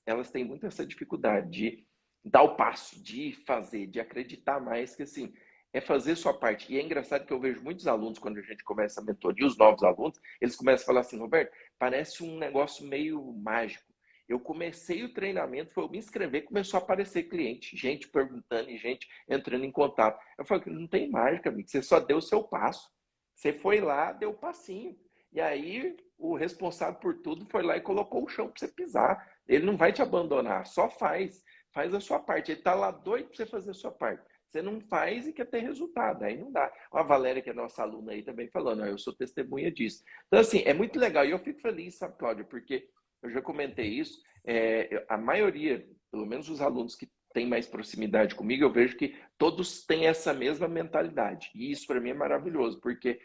elas têm muito essa dificuldade de dar o passo, de fazer, de acreditar mais que assim, é fazer sua parte. E é engraçado que eu vejo muitos alunos, quando a gente começa a mentoria, os novos alunos, eles começam a falar assim, Roberto, parece um negócio meio mágico. Eu comecei o treinamento, foi eu me inscrever, começou a aparecer cliente, gente perguntando e gente entrando em contato. Eu falo que não tem mágica, amigo, você só deu o seu passo. Você foi lá, deu o passinho. E aí o responsável por tudo foi lá e colocou o chão para você pisar. Ele não vai te abandonar, só faz a sua parte. Ele está lá doido para você fazer a sua parte. Você não faz e quer ter resultado, aí não dá. A Valéria, que é nossa aluna aí, também falando, eu sou testemunha disso. Então, assim, é muito legal. E eu fico feliz, sabe, Cláudia, porque eu já comentei isso, a maioria, pelo menos os alunos que têm mais proximidade comigo, eu vejo que todos têm essa mesma mentalidade. E isso para mim é maravilhoso, porque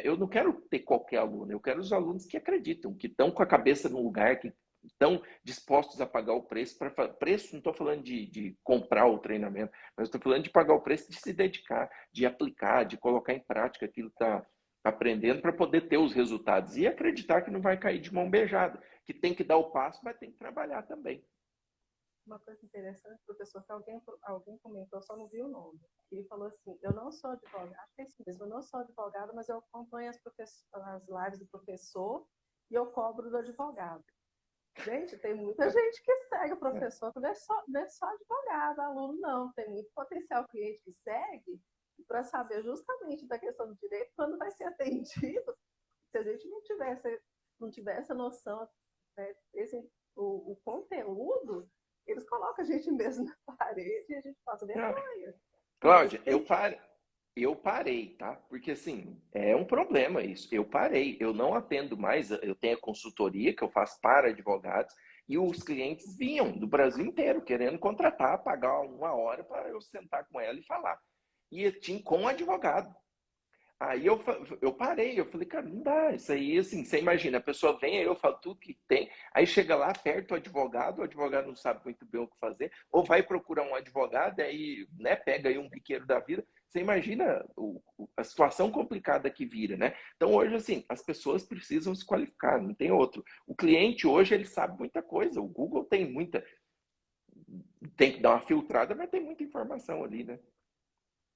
eu não quero ter qualquer aluno, eu quero os alunos que acreditam, que estão com a cabeça no lugar, que estão dispostos a pagar o preço para preço, não estou falando de comprar o treinamento, mas estou falando de pagar o preço de se dedicar, de aplicar, de colocar em prática aquilo que está aprendendo para poder ter os resultados e acreditar que não vai cair de mão beijada, que tem que dar o passo, mas tem que trabalhar também. uma coisa interessante, professor, que alguém comentou, só não vi o nome. Ele falou assim, eu não sou advogada, acho que é isso mesmo, eu não sou advogada, mas eu acompanho as lives do professor e eu cobro do advogado. Gente, tem muita gente que segue o professor, que não é só advogado, aluno, não. Tem muito potencial cliente que segue para saber justamente da questão do direito, quando vai ser atendido, se a gente não tivesse a noção, né, o conteúdo, eles colocam a gente mesmo na parede e a gente passa vergonha. Cláudia, eu parei, tá? Porque assim, é um problema isso. Eu parei, eu não atendo mais, eu tenho a consultoria que eu faço para advogados e os clientes vinham do Brasil inteiro querendo contratar, pagar uma hora para eu sentar com ela e falar. E eu tinha com o advogado. Aí eu parei, eu falei, cara, não dá, isso aí, assim, você imagina, a pessoa vem, aí eu falo tudo que tem, aí chega lá, aperta o advogado não sabe muito bem o que fazer, ou vai procurar um advogado, aí, né, pega aí um biqueiro da vida, você imagina a situação complicada que vira, né? Então, hoje, assim, as pessoas precisam se qualificar, não tem outro. O cliente, hoje, ele sabe muita coisa, o Google tem que dar uma filtrada, mas tem muita informação ali, né?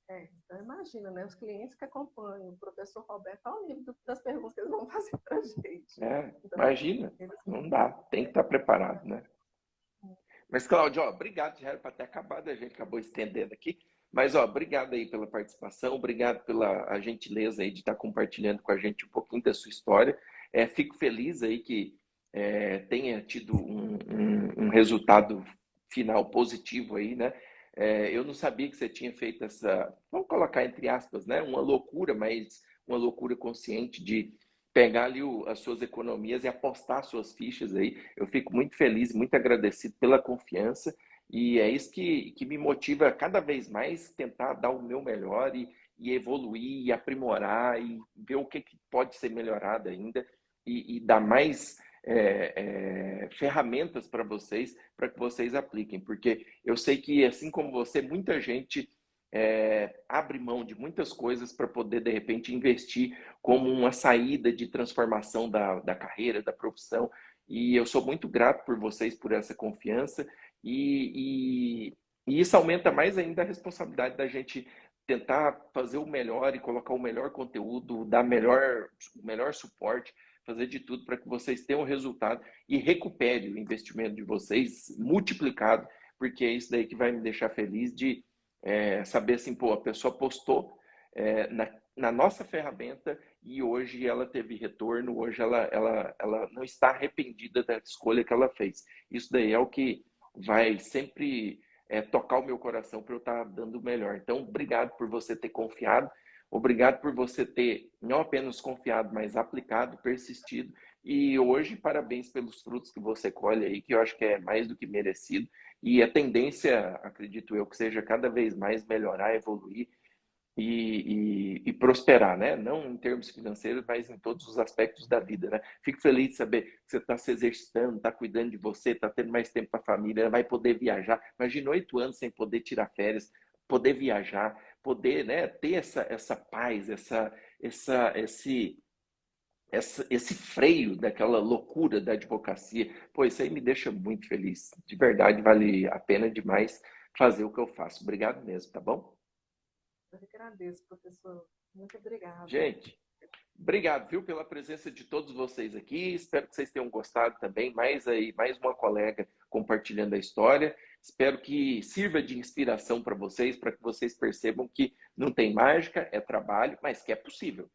Então imagina, né? Os clientes que acompanham o professor Roberto ao livro das perguntas que eles vão fazer para a gente. Então, Imagina, não dá, tem que estar preparado, né? Mas, Cláudio, ó, obrigado, já era para ter acabado, a gente acabou estendendo aqui. Mas, ó, obrigado aí pela participação, obrigado pela a gentileza aí de estar compartilhando com a gente um pouquinho da sua história. Fico feliz aí que tenha tido um resultado final positivo aí, né? Eu não sabia que você tinha feito essa, vamos colocar entre aspas, né? Uma loucura, mas uma loucura consciente de pegar ali as suas economias e apostar suas fichas aí. Eu fico muito feliz, muito agradecido pela confiança e é isso que me motiva a cada vez mais tentar dar o meu melhor e evoluir, e aprimorar e ver o que pode ser melhorado ainda e dar mais ferramentas para que vocês apliquem, porque eu sei que, assim como você, muita gente abre mão de muitas coisas para poder, de repente, investir como uma saída de transformação da carreira, da profissão. E eu sou muito grato por vocês, por essa confiança. E isso aumenta mais ainda a responsabilidade da gente tentar fazer o melhor e colocar o melhor conteúdo, dar o melhor suporte, fazer de tudo para que vocês tenham resultado e recupere o investimento de vocês multiplicado, porque é isso daí que vai me deixar feliz de saber assim, pô, a pessoa postou na nossa ferramenta e hoje ela teve retorno, hoje ela não está arrependida da escolha que ela fez. Isso daí é o que vai sempre tocar o meu coração para eu estar dando o melhor. Então, obrigado por você ter confiado, obrigado por você ter não apenas confiado, mas aplicado, persistido. E hoje, parabéns pelos frutos que você colhe aí, que eu acho que é mais do que merecido. E a tendência, acredito eu, que seja cada vez mais melhorar, evoluir e prosperar, né? Não em termos financeiros, mas em todos os aspectos da vida, né? Fico feliz de saber que você está se exercitando, está cuidando de você, está tendo mais tempo para a família, vai poder viajar. Imagina 8 anos sem poder tirar férias, poder viajar, poder, né, ter essa paz, esse freio daquela loucura da advocacia. Pô, isso aí me deixa muito feliz. De verdade, vale a pena demais fazer o que eu faço. Obrigado mesmo, tá bom? eu agradeço, professor. Muito obrigada. Gente, obrigado, viu, pela presença de todos vocês aqui. Espero que vocês tenham gostado também. Mais uma colega compartilhando a história. Espero que sirva de inspiração para vocês, para que vocês percebam que não tem mágica, é trabalho, mas que é possível.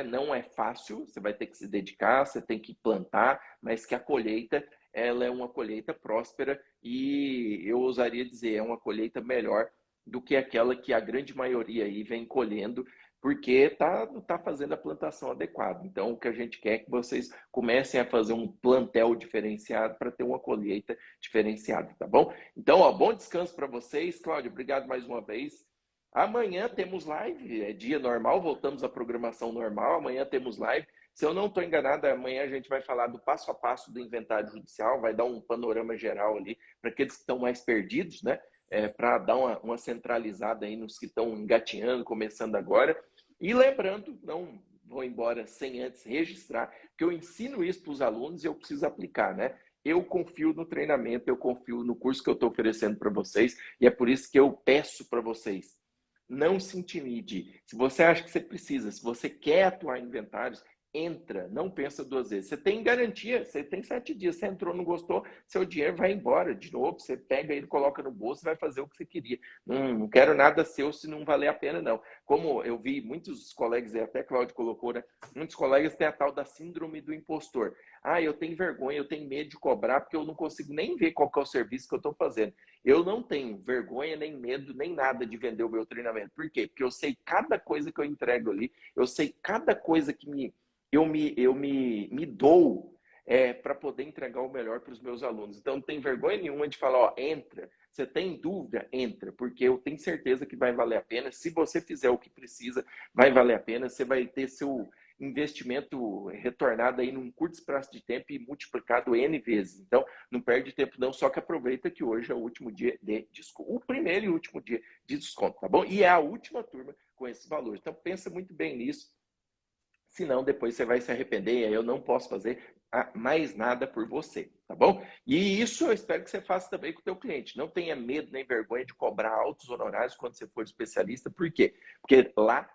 Não é fácil, você vai ter que se dedicar, você tem que plantar, mas que a colheita ela é uma colheita próspera e eu ousaria dizer, é uma colheita melhor do que aquela que a grande maioria aí vem colhendo porque não está fazendo a plantação adequada. Então, o que a gente quer é que vocês comecem a fazer um plantel diferenciado para ter uma colheita diferenciada, tá bom? Então, ó, bom descanso para vocês. Cláudio, obrigado mais uma vez. Amanhã temos live, é dia normal, voltamos à programação normal. Amanhã temos live. Se eu não estou enganado, amanhã a gente vai falar do passo a passo do inventário judicial, vai dar um panorama geral ali para aqueles que estão mais perdidos, né? Para dar uma centralizada aí nos que estão engatinhando, começando agora. E lembrando, não vou embora sem antes registrar, que eu ensino isso para os alunos e eu preciso aplicar, né? Eu confio no treinamento, eu confio no curso que eu estou oferecendo para vocês e é por isso que eu peço para vocês, não se intimide. Se você acha que você precisa, se você quer atuar em inventários, entra, não pensa duas vezes. Você tem garantia, você tem 7 dias, você entrou, não gostou, seu dinheiro vai embora de novo, você pega ele, coloca no bolso e vai fazer o que você queria. Não quero nada seu se não valer a pena, não. Como eu vi muitos colegas, e até Cláudio colocou, né? Muitos colegas têm a tal da síndrome do impostor. Ah, eu tenho vergonha, eu tenho medo de cobrar, porque eu não consigo nem ver qual que é o serviço que eu estou fazendo. Eu não tenho vergonha, nem medo, nem nada de vender o meu treinamento. Por quê? Porque eu sei cada coisa que eu entrego ali, eu sei cada coisa que me dou para poder entregar o melhor para os meus alunos. Então, não tem vergonha nenhuma de falar, ó, entra. Você tem dúvida? Entra, porque eu tenho certeza que vai valer a pena. Se você fizer o que precisa, vai valer a pena. Você vai ter seu investimento retornado aí num curto espaço de tempo e multiplicado N vezes. Então, não perde tempo não, só que aproveita que hoje é o último dia de desconto, o primeiro e último dia de desconto, tá bom? E é a última turma com esses valores. Então, pensa muito bem nisso. Senão, depois você vai se arrepender e aí eu não posso fazer mais nada por você, tá bom? E isso eu espero que você faça também com o teu cliente. Não tenha medo nem vergonha de cobrar altos honorários quando você for especialista. Por quê? Porque lá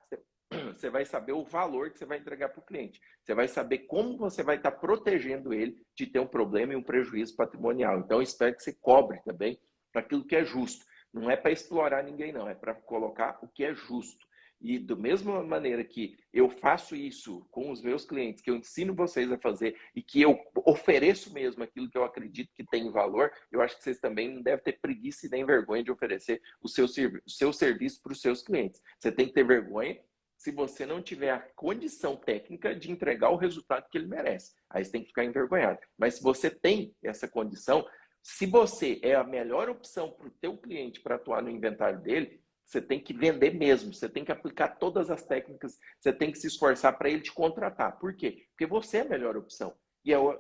você vai saber o valor que você vai entregar para o cliente. Você vai saber como você vai estar protegendo ele de ter um problema e um prejuízo patrimonial. Então, eu espero que você cobre também aquilo que é justo. Não é para explorar ninguém, não. É para colocar o que é justo. E da mesma maneira que eu faço isso com os meus clientes, que eu ensino vocês a fazer e que eu ofereço mesmo aquilo que eu acredito que tem valor, eu acho que vocês também não devem ter preguiça e nem vergonha de oferecer o seu serviço para os seus clientes. Você tem que ter vergonha se você não tiver a condição técnica de entregar o resultado que ele merece. Aí você tem que ficar envergonhado. Mas se você tem essa condição, se você é a melhor opção para o teu cliente para atuar no inventário dele, você tem que vender mesmo, você tem que aplicar todas as técnicas, você tem que se esforçar para ele te contratar. Por quê? Porque você é a melhor opção. E o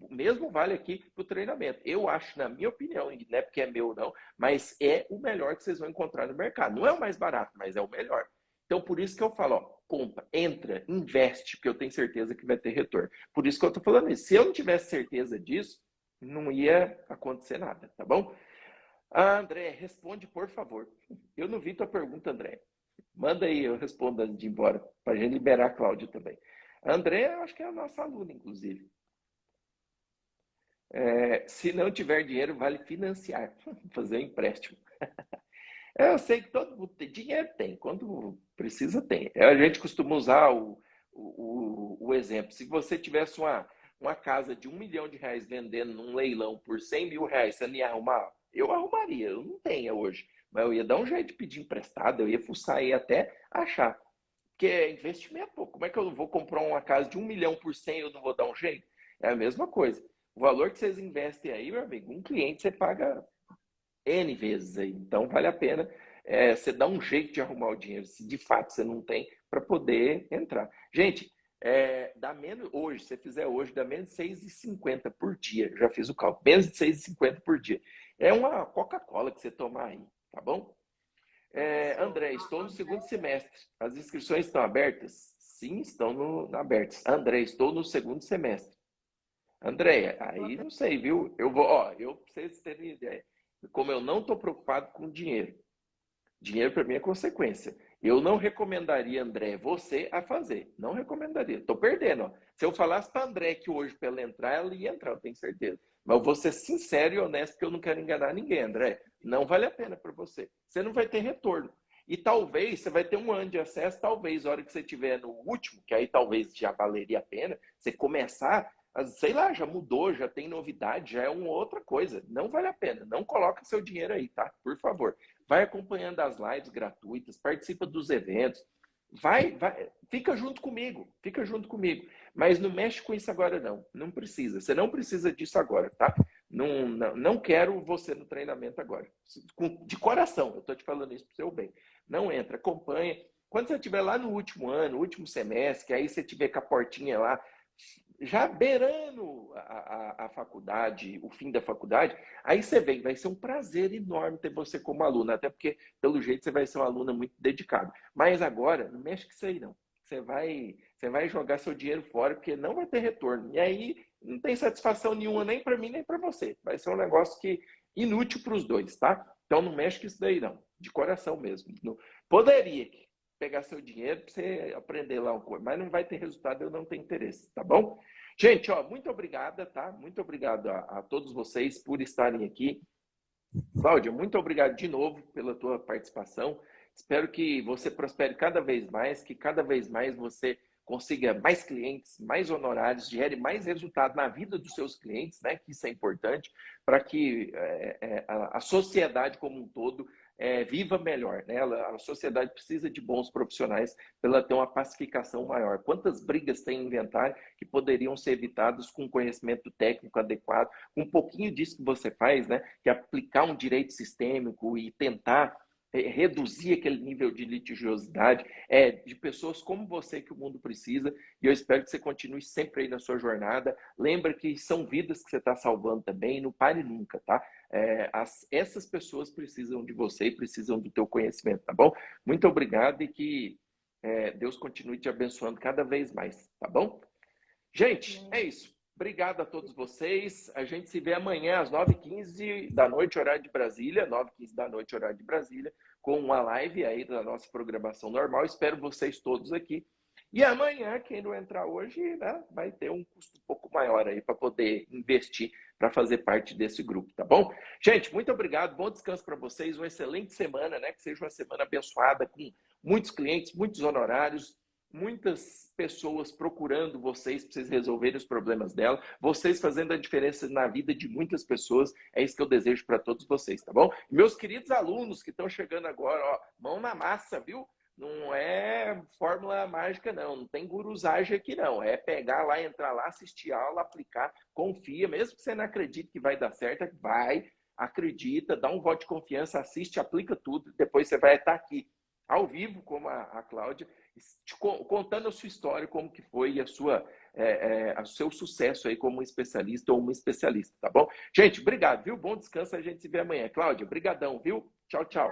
mesmo vale aqui para o treinamento. Eu acho, na minha opinião, e não é porque é meu não, mas é o melhor que vocês vão encontrar no mercado. Não é o mais barato, mas é o melhor. Então, por isso que eu falo, ó, compra, entra, investe, porque eu tenho certeza que vai ter retorno. Por isso que eu estou falando isso. Se eu não tivesse certeza disso, não ia acontecer nada, tá bom? André, responde, por favor. Eu não vi tua pergunta, André. Manda aí, eu respondo antes de ir embora, para a gente liberar a Cláudia também. A André, eu acho que é a nossa aluna, inclusive. Se não tiver dinheiro, vale financiar, fazer um empréstimo. Eu sei que todo mundo tem dinheiro, tem. Quando precisa, tem. A gente costuma usar o exemplo. Se você tivesse uma casa de R$ 1 milhão vendendo num leilão por R$ 100 mil, você não ia arrumar? Eu arrumaria, eu não tenho hoje. Mas eu ia dar um jeito de pedir emprestado, eu ia fuçar aí até achar. Porque é investimento, como é que eu vou comprar uma casa de 1 milhão por 100 e eu não vou dar um jeito? É a mesma coisa. O valor que vocês investem aí, meu amigo, um cliente você paga N vezes aí. Então, vale a pena você dar um jeito de arrumar o dinheiro, se de fato você não tem, para poder entrar. Gente, dá menos, hoje, se você fizer hoje, dá menos de 6,50 por dia. Já fiz o cálculo, menos de 6,50 por dia. É uma Coca-Cola que você tomar aí, tá bom? André, estou no segundo semestre. As inscrições estão abertas? Sim, estão abertas. André, estou no segundo semestre. André, aí não sei, viu? Eu vou, ó, pra vocês terem ideia. Como eu não estou preocupado com dinheiro, dinheiro para mim é consequência. Eu não recomendaria, André, você a fazer. Não recomendaria. Estou perdendo. Ó. Se eu falasse para André que hoje para ela entrar, ela ia entrar, eu tenho certeza. Mas eu vou ser sincero e honesto, porque eu não quero enganar ninguém, André. Não vale a pena para você. Você não vai ter retorno. E talvez você vai ter um ano de acesso, talvez, a hora que você estiver no último, que aí talvez já valeria a pena, você começar, sei lá, já mudou, já tem novidade, já é uma outra coisa. Não vale a pena. Não coloca seu dinheiro aí, tá? Por favor. Vai acompanhando as lives gratuitas, participa dos eventos, vai, fica junto comigo, Mas não mexe com isso agora, não. Não precisa. Você não precisa disso agora, tá? Não quero você no treinamento agora. De coração, eu estou te falando isso para o seu bem. Não entra, acompanha. Quando você estiver lá no último ano, último semestre, que aí você tiver com a portinha lá, já beirando a faculdade, o fim da faculdade, aí você vem, vai ser um prazer enorme ter você como aluna, até porque, pelo jeito, você vai ser uma aluna muito dedicada. Mas agora, não mexe com isso aí, não. Você vai jogar seu dinheiro fora, porque não vai ter retorno. E aí, não tem satisfação nenhuma, nem para mim, nem para você. Vai ser um negócio inútil para os dois, tá? Então, não mexe com isso daí, não. De coração mesmo. Não, poderia, pegar seu dinheiro para você aprender lá uma coisa, mas não vai ter resultado, eu não tenho interesse, tá bom? Gente, ó, muito obrigada, tá? Muito obrigado a todos vocês por estarem aqui. Cláudia, muito obrigado de novo pela tua participação. Espero que você prospere cada vez mais, que cada vez mais você consiga mais clientes, mais honorários, gere mais resultado na vida dos seus clientes, né? Que isso é importante para que a sociedade como um todo viva melhor, né? A sociedade precisa de bons profissionais para ela ter uma pacificação maior. Quantas brigas tem em inventário que poderiam ser evitadas com conhecimento técnico adequado, com um pouquinho disso que você faz, né? Que é aplicar um direito sistêmico e tentar reduzir aquele nível de litigiosidade, de pessoas como você que o mundo precisa, e eu espero que você continue sempre aí na sua jornada. Lembra que são vidas que você está salvando também, não pare nunca, tá? Essas pessoas precisam de você e precisam do teu conhecimento, tá bom? Muito obrigado e que Deus continue te abençoando cada vez mais, tá bom? Gente, é isso. Obrigado a todos vocês. A gente se vê amanhã às 9h15 da noite, horário de Brasília, 9h15 da noite, horário de Brasília, com uma live aí da nossa programação normal. Espero vocês todos aqui. E amanhã, quem não entrar hoje, né, vai ter um custo um pouco maior aí para poder investir para fazer parte desse grupo, tá bom? Gente, muito obrigado. Bom descanso para vocês. Uma excelente semana, né? Que seja uma semana abençoada com muitos clientes, muitos honorários, muitas pessoas procurando vocês para vocês resolverem os problemas dela, vocês fazendo a diferença na vida de muitas pessoas. É isso que eu desejo para todos vocês, tá bom? E meus queridos alunos que estão chegando agora, ó, mão na massa, viu? Não é fórmula mágica, não. Não tem gurusagem aqui, não. É pegar lá, entrar lá, assistir a aula, aplicar, confia. Mesmo que você não acredite que vai dar certo, vai, acredita, dá um voto de confiança, assiste, aplica tudo. Depois você vai estar aqui, ao vivo, como a Cláudia, contando a sua história, como que foi e o seu sucesso aí como especialista ou uma especialista, tá bom? Gente, obrigado, viu? Bom descanso, a gente se vê amanhã. Cláudia, brigadão, viu? Tchau, tchau.